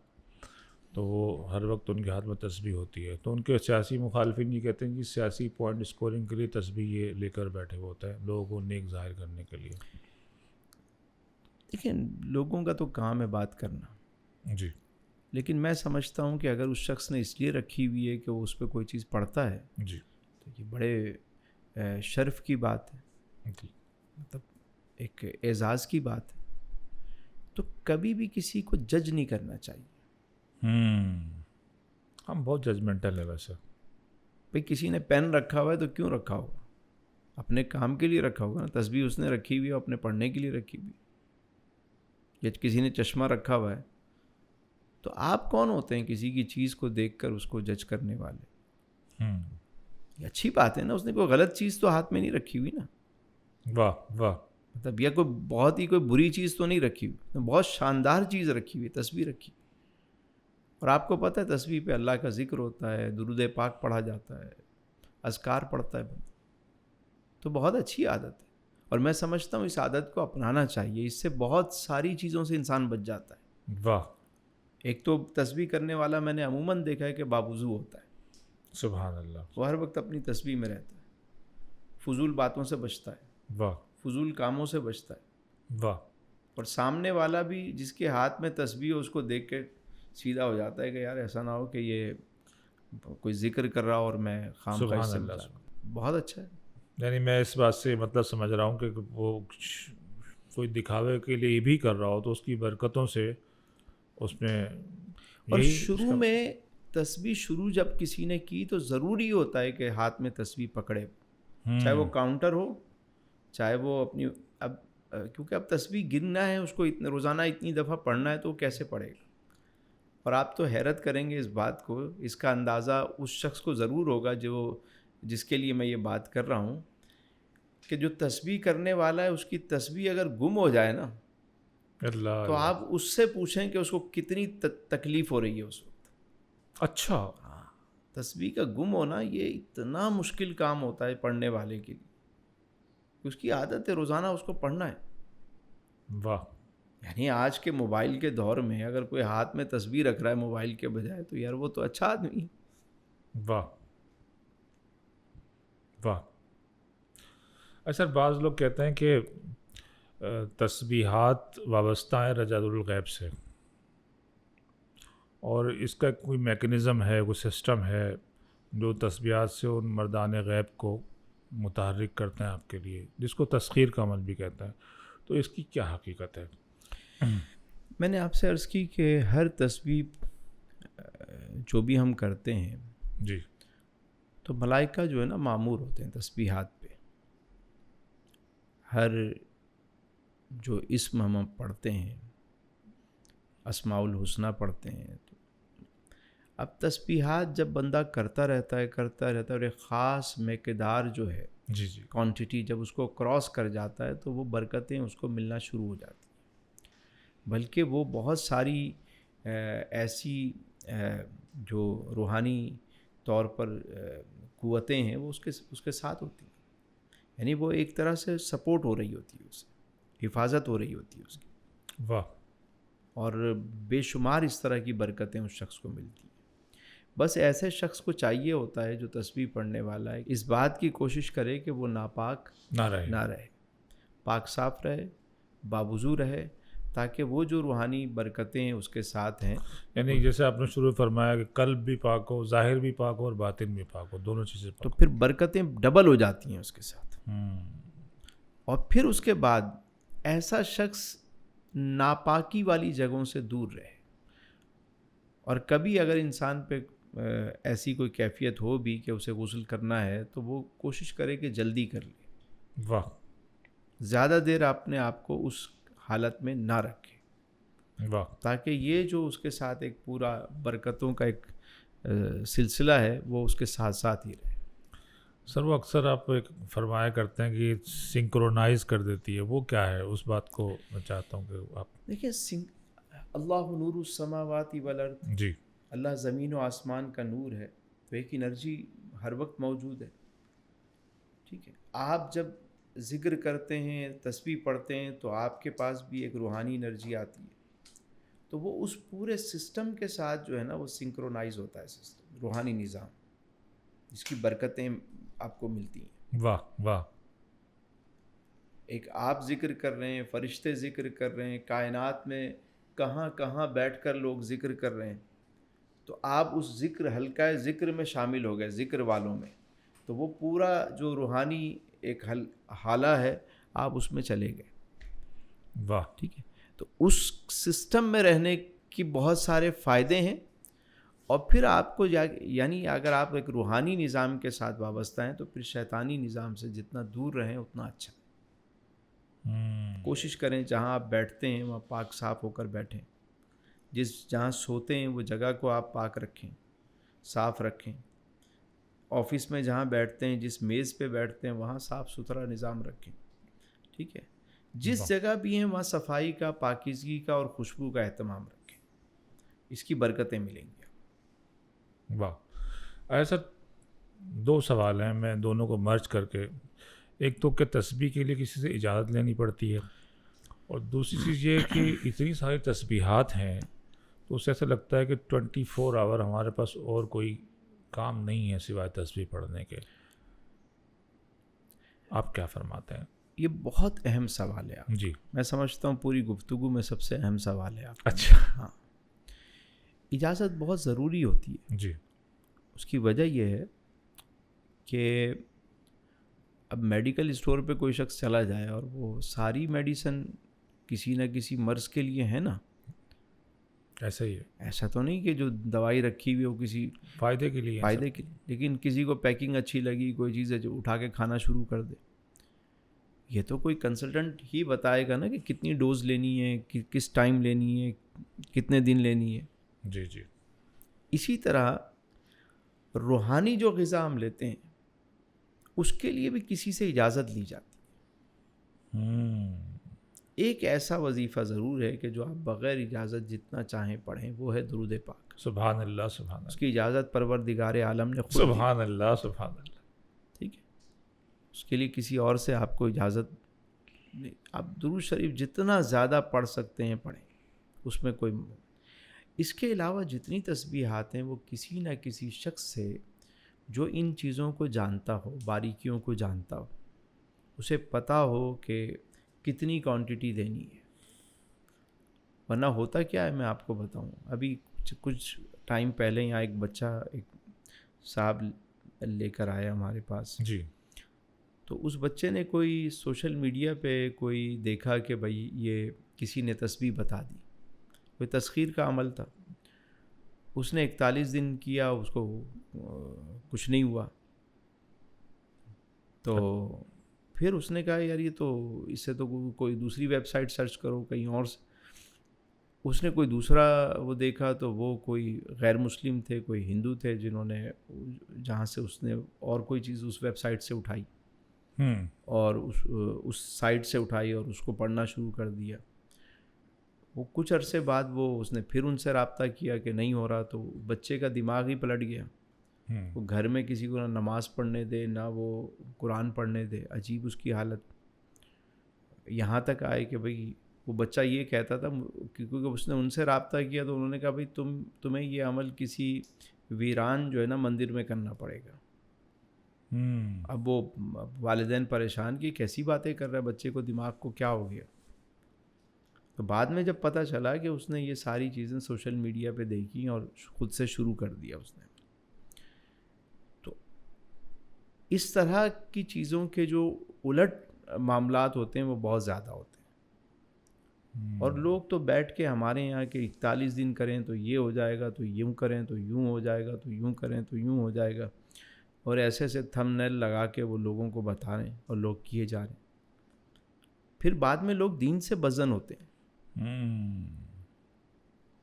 تو وہ ہر وقت ان کے ہاتھ میں تسبیح ہوتی ہے. تو ان کے سیاسی مخالفین یہ کہتے ہیں کہ سیاسی پوائنٹ اسکورنگ کے لیے تسبیح یہ لے کر بیٹھے ہوئے ہوتا ہے, لوگوں کو نیک ظاہر کرنے کے لیے. دیکھیں لوگوں کا تو کام ہے بات کرنا, جی, لیکن میں سمجھتا ہوں کہ اگر اس شخص نے اس لیے رکھی ہوئی ہے کہ وہ اس پہ کوئی چیز پڑھتا ہے, جی, تو یہ بڑے شرف کی بات ہے, جی, مطلب ایک اعزاز کی بات ہے. تو کبھی بھی کسی کو جج نہیں کرنا چاہیے. ہم بہت ججمنٹل ہے ویسے. بھئی کسی نے پین رکھا ہوا ہے تو کیوں رکھا ہوگا؟ اپنے کام کے لیے رکھا ہوگا نا. تسبیح اس نے رکھی ہوئی ہے اپنے پڑھنے کے لیے رکھی ہوئی. یا کسی نے چشمہ رکھا ہوا ہے, تو آپ کون ہوتے ہیں کسی کی چیز کو دیکھ کر اس کو جج کرنے والے؟ یہ اچھی بات ہے نا, اس نے کوئی غلط چیز تو ہاتھ میں نہیں رکھی ہوئی نا. واہ واہ. مطلب یہ کوئی بہت ہی کوئی بری چیز تو نہیں رکھی ہوئی, بہت شاندار چیز رکھی ہوئی, تسبیح رکھی. اور آپ کو پتہ ہے تسبیح پہ اللہ کا ذکر ہوتا ہے, درود پاک پڑھا جاتا ہے, اذکار پڑھتا ہے بندہ. تو بہت اچھی عادت ہے, اور میں سمجھتا ہوں اس عادت کو اپنانا چاہیے. اس سے بہت ساری چیزوں سے انسان بچ جاتا ہے. واہ. ایک تو تسبیح کرنے والا میں نے عموماً دیکھا ہے کہ باوضو ہوتا ہے، سبحان اللہ. وہ ہر وقت اپنی تسبیح میں رہتا ہے، فضول باتوں سے بچتا ہے، واہ فضول کاموں سے بچتا ہے. واہ. اور سامنے والا بھی جس کے ہاتھ میں تسبیح ہو اس کو دیکھ کے سیدھا ہو جاتا ہے کہ یار ایسا نہ ہو کہ یہ کوئی ذکر کر رہا اور میں خام خواہ اس سے سبحان اللہ. بہت اچھا ہے. یعنی میں اس بات سے مطلب سمجھ رہا ہوں کہ وہ کوئی دکھاوے کے لیے بھی کر رہا ہو تو اس کی برکتوں سے اس میں اور یہی شروع میں تسبیح شروع جب کسی نے کی تو ضروری ہوتا ہے کہ ہاتھ میں تسبیح پکڑے، چاہے وہ کاؤنٹر ہو چاہے وہ اپنی، اب کیونکہ اب تسبیح گننا ہے اس کو، روزانہ اتنی دفعہ پڑھنا ہے تو وہ کیسے پڑھے گا. اور آپ تو حیرت کریں گے اس بات کو، اس کا اندازہ اس شخص کو ضرور ہوگا جس کے لیے میں یہ بات کر رہا ہوں کہ جو تسبیح کرنے والا ہے اس کی تسبیح اگر گم ہو جائے نا اللہ تو آپ اس سے پوچھیں کہ اس کو کتنی تکلیف ہو رہی ہے اس وقت. اچھا. ہاں، تسبیح کا گم ہونا یہ اتنا مشکل کام ہوتا ہے پڑھنے والے کے لیے، اس کی عادت ہے روزانہ اس کو پڑھنا ہے. واہ. یعنی آج کے موبائل کے دور میں اگر کوئی ہاتھ میں تسبیح رکھ رہا ہے موبائل کے بجائے تو یار وہ تو اچھا آدمی ہے. واہ واہ. اچھا بعض لوگ کہتے ہیں کہ تسبیحات وابستہ ہیں رجاء الغیب سے، اور اس کا کوئی میکنزم ہے، کوئی سسٹم ہے جو تسبیحات سے ان مردان غیب کو متحرک کرتے ہیں آپ کے لیے، جس کو تسخیر کا عمل بھی کہتے ہیں. تو اس کی کیا حقیقت ہے؟ میں نے آپ سے عرض کی کہ ہر تسبیح جو بھی ہم کرتے ہیں جی تو ملائکہ جو ہے نا معمور ہوتے ہیں تسبیحات پہ. ہر جو اسم ہم پڑھتے ہیں، اسماء الحسنہ پڑھتے ہیں، تو اب تسبیحات جب بندہ کرتا رہتا ہے اور ایک خاص مقدار جو ہے جی جی کوانٹٹی جب اس کو کراس کر جاتا ہے تو وہ برکتیں اس کو ملنا شروع ہو جاتی ہیں. بلکہ وہ بہت ساری ایسی جو روحانی طور پر قوتیں ہیں وہ اس کے ساتھ ہوتی ہیں. یعنی وہ ایک طرح سے سپورٹ ہو رہی ہوتی ہے، اسے حفاظت ہو رہی ہوتی ہے اس کی. واہ. اور بے شمار اس طرح کی برکتیں اس شخص کو ملتی ہیں. بس ایسے شخص کو چاہیے ہوتا ہے جو تسبیح پڑھنے والا ہے، اس بات کی کوشش کرے کہ وہ ناپاک نہ رہے، پاک صاف رہے، باوضو رہے، تاکہ وہ جو روحانی برکتیں اس کے ساتھ ہیں. یعنی جیسے آپ نے شروع فرمایا کہ قلب بھی پاک ہو، ظاہر بھی پاک ہو اور باطن بھی پاک ہو، دونوں چیزیں پاک تو پھر برکتیں ڈبل ہو جاتی ہیں اس کے ساتھ. اور پھر اس کے بعد ایسا شخص ناپاکی والی جگہوں سے دور رہے. اور کبھی اگر انسان پہ ایسی کوئی کیفیت ہو بھی کہ اسے غسل کرنا ہے تو وہ کوشش کرے کہ جلدی کر لے. واہ. زیادہ دیر اپنے آپ کو اس حالت میں نہ رکھے. واہ. تاکہ یہ جو اس کے ساتھ ایک پورا برکتوں کا ایک سلسلہ ہے وہ اس کے ساتھ ساتھ ہی رہے. سر وہ اکثر آپ ایک فرمایا کرتے ہیں کہ سنکرونائز کر دیتی ہے، وہ کیا ہے؟ اس بات کو میں چاہتا ہوں کہ آپ دیکھیں، اللہ نور السماوات والارض، جی اللہ زمین و آسمان کا نور ہے، تو ایک انرجی ہر وقت موجود ہے. ٹھیک ہے، آپ جب ذکر کرتے ہیں، تسبیح پڑھتے ہیں تو آپ کے پاس بھی ایک روحانی انرجی آتی ہے. تو وہ اس پورے سسٹم کے ساتھ جو ہے نا وہ سنکرونائز ہوتا ہے سسٹم، روحانی نظام، جس کی برکتیں آپ کو ملتی ہیں. واہ واہ. ایک آپ ذکر کر رہے ہیں، فرشتے ذکر کر رہے ہیں، کائنات میں کہاں کہاں بیٹھ کر لوگ ذکر کر رہے ہیں، تو آپ اس ذکر حلقہ ذکر میں شامل ہو گئے، ذکر والوں میں. تو وہ پورا جو روحانی ایک حالہ ہے آپ اس میں چلے گئے. واہ. ٹھیک ہے، تو اس سسٹم میں رہنے کی بہت سارے فائدے ہیں. اور پھر آپ کو یعنی اگر آپ ایک روحانی نظام کے ساتھ وابستہ ہیں تو پھر شیطانی نظام سے جتنا دور رہیں اتنا اچھا. کوشش کریں جہاں آپ بیٹھتے ہیں وہاں پاک صاف ہو کر بیٹھیں. جہاں سوتے ہیں وہ جگہ کو آپ پاک رکھیں، صاف رکھیں. آفس میں جہاں بیٹھتے ہیں، جس میز پہ بیٹھتے ہیں وہاں صاف ستھرا نظام رکھیں. ٹھیک ہے، جس جگہ بھی ہیں وہاں صفائی کا، پاکیزگی کا اور خوشبو کا اہتمام رکھیں. اس کی برکتیں ملیں گی. واہ. ایسا دو سوال ہیں، میں دونوں کو مرج کر کے، ایک تو کہ تسبیح کے لیے کسی سے اجازت لینی پڑتی ہے، اور دوسری چیز یہ ہے کہ اتنی ساری تسبیحات ہیں تو اسے ایسا لگتا ہے کہ 24 آور ہمارے پاس اور کوئی کام نہیں ہے سوائے تسبیح پڑھنے کے. آپ کیا فرماتے ہیں؟ یہ بہت اہم سوال ہے آپ. جی. میں سمجھتا ہوں پوری گفتگو میں سب سے اہم سوال ہے آپ. اچھا. ہاں، اجازت بہت ضروری ہوتی ہے. جی. اس کی وجہ یہ ہے کہ اب میڈیکل اسٹور پہ کوئی شخص چلا جائے اور وہ ساری میڈیسن کسی نہ کسی مرض کے لیے ہے نا. ایسا ہی ہے. ایسا تو نہیں کہ جو دوائی رکھی ہوئی ہو کسی فائدے کے لیے. فائدے کے لیے، لیکن کسی کو پیکنگ اچھی لگی، کوئی چیز ہے جو اٹھا کے کھانا شروع کر دے. یہ تو کوئی کنسلٹنٹ ہی بتائے گا نا کہ کتنی ڈوز لینی ہے، کس ٹائم لینی ہے، کتنے دن لینی ہے. جی جی. اسی طرح روحانی جو غذا ہم لیتے ہیں اس کے لیے بھی کسی سے اجازت لی جاتی ہے. ایک ایسا وظیفہ ضرور ہے کہ جو آپ بغیر اجازت جتنا چاہیں پڑھیں، وہ ہے درود پاک. سبحان اللہ سبحان اس اللہ. کی اجازت پروردگار عالم نے خود دی. سبحان اللہ سبحان اللہ. ٹھیک ہے، اس کے لیے کسی اور سے آپ کو اجازت نہیں. آپ درود شریف جتنا زیادہ پڑھ سکتے ہیں پڑھیں، اس میں کوئی. اس کے علاوہ جتنی تسبیحات ہیں وہ کسی نہ کسی شخص سے جو ان چیزوں کو جانتا ہو، باریکیوں کو جانتا ہو، اسے پتہ ہو کہ کتنی کوانٹٹی دینی ہے. ورنہ ہوتا کیا ہے میں آپ کو بتاؤں. ابھی کچھ ٹائم پہلے یہاں ایک بچہ، ایک صاحب لے کر آیا ہمارے پاس. جی. تو اس بچے نے کوئی سوشل میڈیا پہ کوئی دیکھا کہ بھائی یہ کسی نے تسبیح بتا دی، کوئی تسخیر کا عمل تھا. اس نے 41 دن کیا، اس کو کچھ نہیں ہوا. تو پھر اس نے کہا یار یہ تو اس سے تو کوئی دوسری ویب سائٹ سرچ کرو کہیں اور سے. اس نے کوئی دوسرا وہ دیکھا تو وہ کوئی غیر مسلم تھے، کوئی ہندو تھے، جنہوں نے جہاں سے اس نے اور کوئی چیز اس ویب سائٹ سے اٹھائی اور اس سائٹ سے اٹھائی اور اس کو پڑھنا شروع کر دیا. وہ کچھ عرصے بعد اس نے پھر ان سے رابطہ کیا کہ نہیں ہو رہا. تو بچے کا دماغ ہی پلٹ گیا. وہ گھر میں کسی کو نہ نماز پڑھنے دے، نہ وہ قرآن پڑھنے دے. عجیب اس کی حالت. یہاں تک آئے کہ بھئی وہ بچہ یہ کہتا تھا، کیونکہ اس نے ان سے رابطہ کیا تو انہوں نے کہا بھئی تمہیں یہ عمل کسی ویران جو ہے نا مندر میں کرنا پڑے گا. اب وہ والدین پریشان کہ کیسی باتیں کر رہا ہے، بچے کو دماغ کو کیا ہو گیا. تو بعد میں جب پتہ چلا کہ اس نے یہ ساری چیزیں سوشل میڈیا پہ دیکھی اور خود سے شروع کر دیا اس نے. تو اس طرح کی چیزوں کے جو الٹ معاملات ہوتے ہیں وہ بہت زیادہ ہوتے ہیں. اور لوگ تو بیٹھ کے ہمارے یہاں کہ 41 دن کریں تو یہ ہو جائے گا، تو یوں کریں تو یوں ہو جائے گا، تو یوں کریں تو یوں ہو جائے گا، اور ایسے ایسے تھم نیل لگا کے وہ لوگوں کو بتا رہے ہیں اور لوگ کیے جا رہے ہیں. پھر بعد میں لوگ دین سے بزن ہوتے ہیں.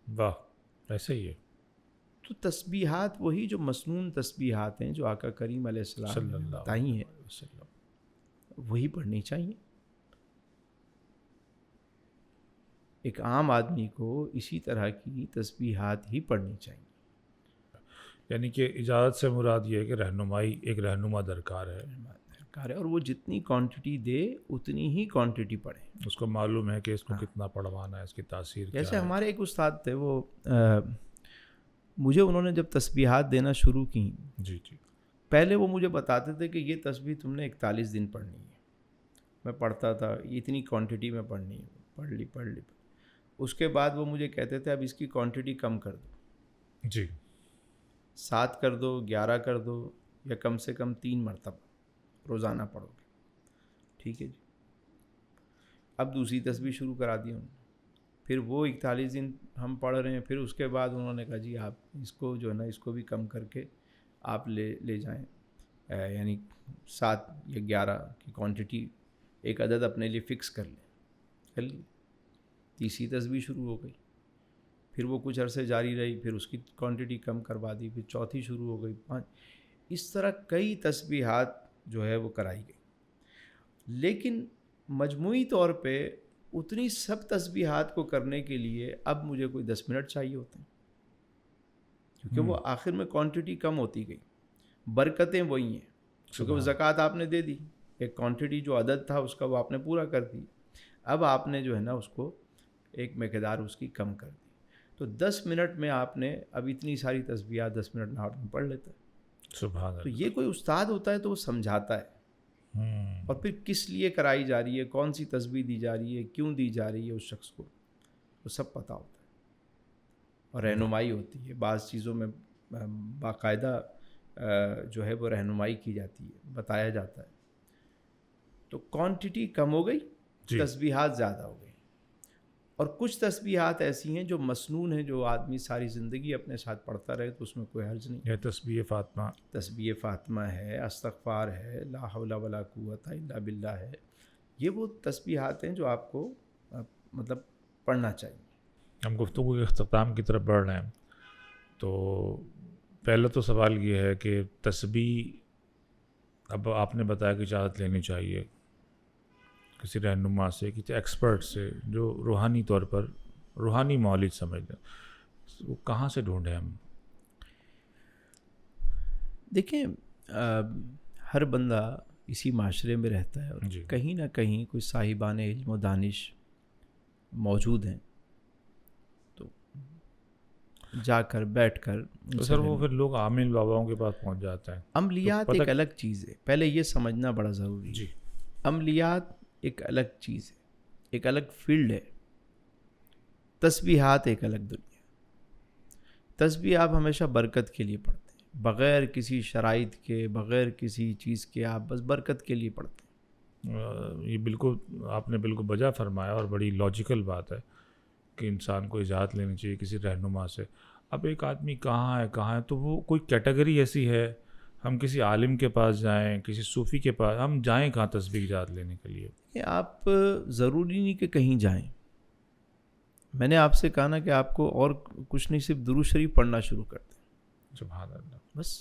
واہ، ایسے ہی ہے. تو تسبیحات وہی جو مسنون تسبیحات ہیں جو آقا کریم علیہ السلام نے بتائی ہیں وہی پڑھنی چاہیے. ایک عام آدمی کو اسی طرح کی تسبیحات ہی پڑھنی چاہیے. یعنی کہ اجازت سے مراد یہ ہے کہ رہنمائی، ایک رہنما درکار ہے اور وہ جتنی کوانٹٹی دے اتنی ہی کوانٹٹی پڑھے. اس کو معلوم ہے کہ اس کو کتنا پڑھوانا ہے، اس کی تاثیر کیا ہے. جیسے ہمارے ایک استاد تھے، وہ مجھے انہوں نے جب تسبیحات دینا شروع کی، جی جی، پہلے وہ مجھے بتاتے تھے کہ یہ تسبیح تم نے 41 دن پڑھنی ہے. میں پڑھتا تھا، اتنی کوانٹٹی میں پڑھنی ہے، پڑھ لی. اس کے بعد وہ مجھے کہتے تھے اب اس کی کوانٹٹی کم کر دو. جی. 7 کر دو، 11 کر دو، یا کم سے کم 3 مرتبہ روزانہ پڑھو گے. ٹھیک ہے جی. اب دوسری تسبیح شروع کرا دی انہوں نے. پھر وہ 41 دن ہم پڑھ رہے ہیں. پھر اس کے بعد انہوں نے کہا جی آپ اس کو جو ہے نا اس کو بھی کم کر کے آپ لے جائیں، یعنی 7 یا 11 کی کوانٹٹی ایک عدد اپنے لیے فکس کر لی. تیسری تسبیح شروع ہو گئی. پھر وہ کچھ عرصے جاری رہی، پھر اس کی کوانٹٹی کم کروا دی. پھر چوتھی شروع ہو گئی، 5. اس طرح کئی تسبیحات جو ہے وہ کرائی گئی. لیکن مجموعی طور پہ اتنی سب تسبیحات کو کرنے کے لیے اب مجھے کوئی 10 منٹ چاہیے ہوتے ہیں، کیونکہ وہ آخر میں کوانٹٹی کم ہوتی گئی. برکتیں وہی ہیں، کیونکہ وہ زکوٰۃ آپ نے دے دی، ایک کوانٹٹی جو عدد تھا اس کا وہ آپ نے پورا کر دی. اب آپ نے جو ہے نا اس کو ایک مقدار اس کی کم کر دی. تو 10 منٹ میں آپ نے اب اتنی ساری تسبیحات 10 منٹ میں آدمی پڑھ لیتا ہے. سبحان تو اللہ. یہ کوئی استاد ہوتا ہے تو وہ سمجھاتا ہے، اور پھر کس لیے کرائی جا رہی ہے، کون سی تسبیح دی جا رہی ہے، کیوں دی جا رہی ہے، اس شخص کو وہ سب پتہ ہوتا ہے، اور رہنمائی ہوتی ہے. بعض چیزوں میں باقاعدہ جو ہے وہ رہنمائی کی جاتی ہے، بتایا جاتا ہے. تو کوانٹٹی کم ہو گئی، جی. تسبیحات زیادہ ہو گئی. اور کچھ تسبیحات ایسی ہیں جو مسنون ہیں، جو آدمی ساری زندگی اپنے ساتھ پڑھتا رہے تو اس میں کوئی حرج نہیں. یہ تسبیح فاطمہ، تسبیح فاطمہ ہے، استغفار ہے، لا حول ولا قوت الا باللہ ہے. یہ وہ تسبیحات ہیں جو آپ کو مطلب پڑھنا چاہیے. ہم گفتگو کے اختتام کی طرف بڑھ رہے ہیں. تو پہلا تو سوال یہ ہے کہ تسبیح، اب آپ نے بتایا کہ اجازت لینی چاہیے کسی رہنما سے، کسی ایکسپرٹ سے جو روحانی طور پر روحانی معالج سمجھ لیں. وہ کہاں سے ڈھونڈیں ہم؟ دیکھیں ہر بندہ اسی معاشرے میں رہتا ہے، اور جی. کہیں نہ کہیں کوئی صاحبان علم و دانش موجود ہیں، تو جا کر بیٹھ کر تو سر وہ پھر لوگ عامل باباؤں کے پاس پہنچ جاتے ہیں. عملیات ایک الگ چیز ہے، پہلے یہ سمجھنا بڑا ضروری ہے. جی. عملیات ایک الگ چیز ہے، ایک الگ فیلڈ ہے. تسبیحات ایک الگ دنیا. تسبیح آپ ہمیشہ برکت کے لیے پڑھتے ہیں، بغیر کسی شرائط کے، بغیر کسی چیز کے، آپ بس برکت کے لیے پڑھتے ہیں. یہ بالکل آپ نے بالکل بجا فرمایا، اور بڑی لاجیکل بات ہے کہ انسان کو اجازت لینی چاہیے کسی رہنما سے. اب ایک آدمی کہاں ہے تو وہ کوئی کیٹیگری ایسی ہے، ہم کسی عالم کے پاس جائیں، کسی صوفی کے پاس ہم جائیں کہاں تسبیح اجازت لینے کے لیے؟ کہ آپ ضروری نہیں کہ کہیں جائیں. میں نے آپ سے کہا نا کہ آپ کو اور کچھ نہیں، صرف درود شریف پڑھنا شروع کر دیں. سبحان اللہ. بس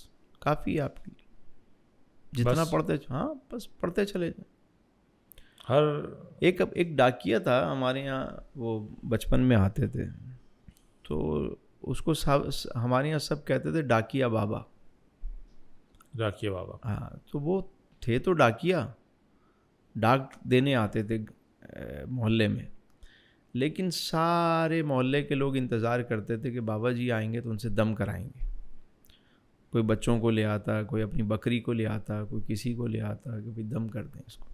کافی ہے آپ کے لیے. جتنا پڑھتے، ہاں بس پڑھتے چلے جائیں. ہر ایک ڈاکیا تھا ہمارے یہاں، وہ بچپن میں آتے تھے، تو اس کو ہمارے یہاں سب کہتے تھے ڈاکیا بابا. ڈاکیا بابا. ہاں، تو وہ تھے تو ڈاکیا، ڈاک دینے آتے تھے محلے میں، لیکن سارے محلے کے لوگ انتظار کرتے تھے کہ بابا جی آئیں گے تو ان سے دم کرائیں گے. کوئی بچوں کو لے آتا، کوئی اپنی بکری کو لے آتا، کوئی کسی کو لے آتا کہ بھائی دم کر دیں اس کو.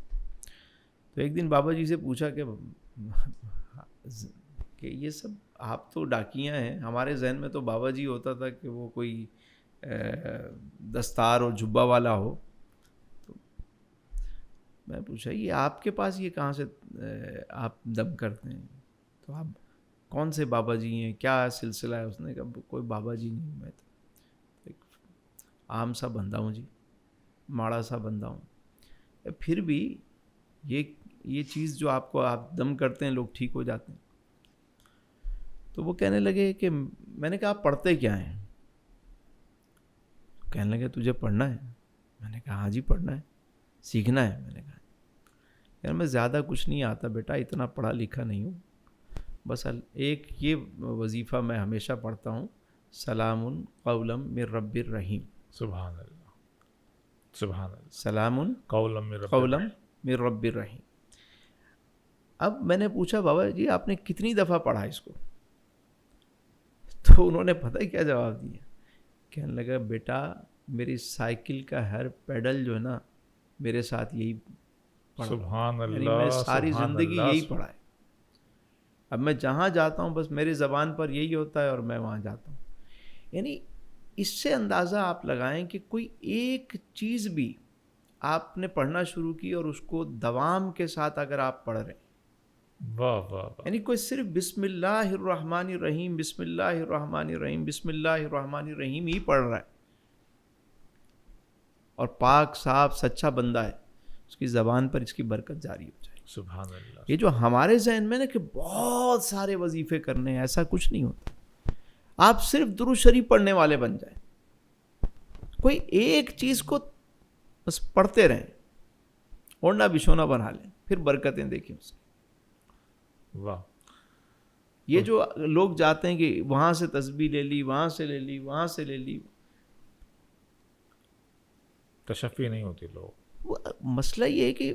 تو ایک دن بابا جی سے پوچھا کہ یہ سب آپ تو ڈاکیاں ہیں، ہمارے ذہن میں تو بابا جی ہوتا تھا کہ وہ کوئی دستار اور جبہ والا ہو. تو میں پوچھا یہ آپ کے پاس یہ کہاں سے آپ دم کرتے ہیں؟ تو آپ کون سے بابا جی ہیں، کیا سلسلہ ہے؟ اس نے کہا کوئی بابا جی نہیں، میں تو ایک عام سا بندہ ہوں جی، ماڑا سا بندہ ہوں. پھر بھی یہ چیز جو آپ دم کرتے ہیں لوگ ٹھیک ہو جاتے ہیں. تو وہ کہنے لگے کہ میں نے کہا آپ پڑھتے کیا ہیں؟ کہنے لگے تجھے پڑھنا ہے. میں نے کہا ہاں جی پڑھنا ہے، سیکھنا ہے. میں نے کہا یار میں زیادہ کچھ نہیں آتا بیٹا، اتنا پڑھا لکھا نہیں ہوں، بس ایک یہ وظیفہ میں ہمیشہ پڑھتا ہوں، سلام قولا من رب الرحیم. سبحان اللہ. سبحان اللہ. سلام قولا من رب الرحیم. اب میں نے پوچھا بابا جی آپ نے کتنی دفعہ پڑھا اس کو؟ تو انہوں نے پتہ کیا جواب دیا؟ کہنے لگا بیٹا میری سائیکل کا ہر پیڈل جو ہے نا میرے ساتھ یہی پڑھا. سبحان اللہ. یعنی میں ساری زندگی یہی پڑھا ہے. اب میں جہاں جاتا ہوں بس میرے زبان پر یہی ہوتا ہے اور میں وہاں جاتا ہوں. یعنی اس سے اندازہ آپ لگائیں کہ کوئی ایک چیز بھی آپ نے پڑھنا شروع کی اور اس کو دوام کے ساتھ اگر آپ پڑھ رہے ہیں، واہ واہ واہ، یعنی کوئی صرف بسم اللہ الرحمن الرحیم بسم اللہ الرحمن الرحیم بسم اللہ الرحمن الرحیم ہی پڑھ رہا ہے اور پاک صاف سچا بندہ ہے، اس کی زبان پر اس کی برکت جاری ہو جائے. سبحان اللہ. یہ جو ہمارے ذہن میں نا کہ بہت سارے وظیفے کرنے ہیں، ایسا کچھ نہیں ہوتا. آپ صرف درود شریف پڑھنے والے بن جائیں، کوئی ایک چیز کو بس پڑھتے رہیں، اوڑھنا بچھونا بنا لیں، پھر برکتیں دیکھیں اس کی. واہ. یہ جو لوگ جاتے ہیں کہ وہاں سے تسبیح لے لی، وہاں سے لے لی، وہاں سے لے لی، تشفی نہیں ہوتی لوگ. مسئلہ یہ ہے کہ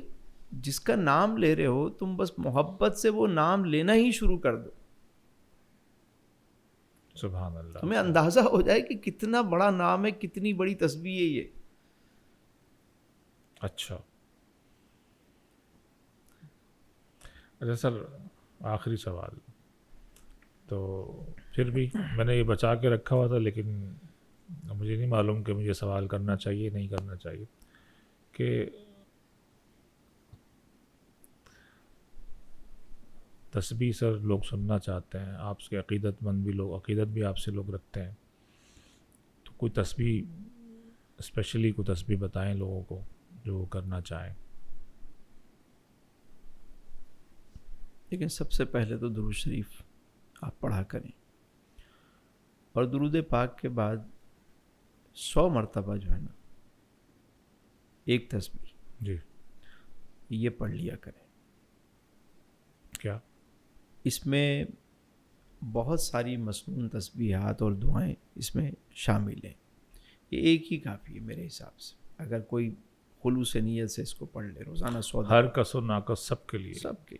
جس کا نام لے رہے ہو تم بس محبت سے وہ نام لینا ہی شروع کر دو. سبحان اللہ. ہمیں اندازہ ہو جائے کہ کتنا بڑا نام ہے، کتنی بڑی تسبیح ہے یہ. اچھا سر، آخری سوال تو پھر بھی میں نے یہ بچا کے رکھا ہوا تھا، لیکن مجھے نہیں معلوم کہ مجھے سوال کرنا چاہیے نہیں کرنا چاہیے، کہ تسبیح سر لوگ سننا چاہتے ہیں، آپ کے عقیدت مند بھی لوگ، عقیدت بھی آپ سے لوگ رکھتے ہیں، تو کوئی تسبیح اسپیشلی کوئی تسبیح بتائیں لوگوں کو جو وہ کرنا چاہیں. لیکن سب سے پہلے تو درود شریف آپ پڑھا کریں، اور درود پاک کے بعد 100 مرتبہ جو ہے نا ایک تسبیح جی یہ پڑھ لیا کریں. کیا اس میں بہت ساری مسنون تسبیحات اور دعائیں اس میں شامل ہیں. یہ ایک ہی کافی ہے میرے حساب سے، اگر کوئی خلوص نیت سے اس کو پڑھ لے روزانہ 100 ہر کس و ناقص سب کے لیے. سب کے.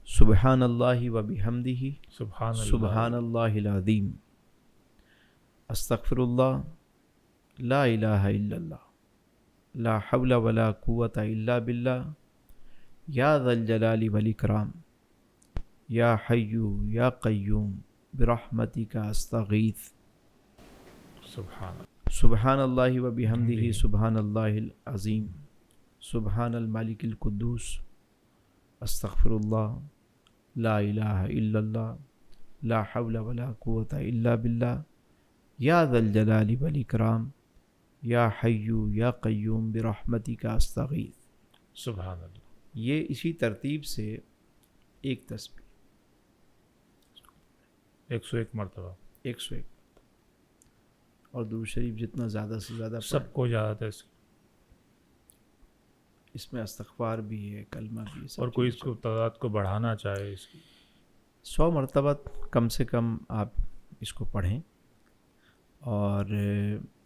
سبحان اللہ و بحمدہ، سبحان اللہ. سبحان اللہ العظیم، استغفر اللہ، لا الہ الا اللہ، لا حول ولا قوت الا باللہ، یا ذا الجلال والاکرام، یا حی یا قیوم برحمتک استغیث. سبحان سبحان اللہ و بحمدہ، سبحان اللہ العظیم، سبحان الملک القدوس، استغفر اللہ، لا الہ الا اللہ، لا حول ولا قوت الا باللہ، یا ذا الجلال والاکرام، یا حی یا قیوم برحمتک استغیث. سبحان اللہ. یہ اسی ترتیب سے ایک تسبیح 101 مرتبہ 101، اور درود شریف جتنا زیادہ سے زیادہ پڑھیں. سب کو اجازت ہے اس میں استغفار بھی ہے، کلمہ بھی ہے، سب اور کوئی اس چیزیں. کو تعداد کو بڑھانا چاہے اس کی 100 مرتبہ کم سے کم آپ اس کو پڑھیں، اور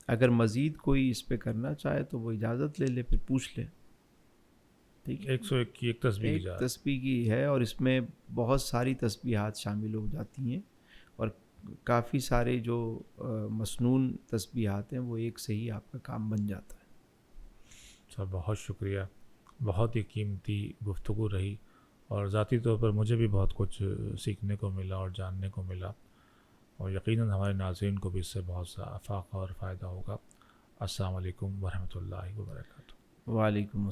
اگر مزید کوئی اس پہ کرنا چاہے تو وہ اجازت لے لے، پھر پوچھ لے. ٹھیک ہے، 101 کی ایک تسبیح کی ایک اجازت. تسبیح کی ہے، اور اس میں بہت ساری تسبیحات شامل ہو جاتی ہیں، اور کافی سارے جو مسنون تسبیحات ہیں وہ ایک سے ہی آپ کا کام بن جاتا ہے. سر بہت شکریہ، بہت ہی قیمتی گفتگو رہی، اور ذاتی طور پر مجھے بھی بہت کچھ سیکھنے کو ملا اور جاننے کو ملا، اور یقیناً ہمارے ناظرین کو بھی اس سے بہت سا افاقہ اور فائدہ ہوگا. السلام علیکم ورحمۃ اللہ وبرکاتہ. وعلیکم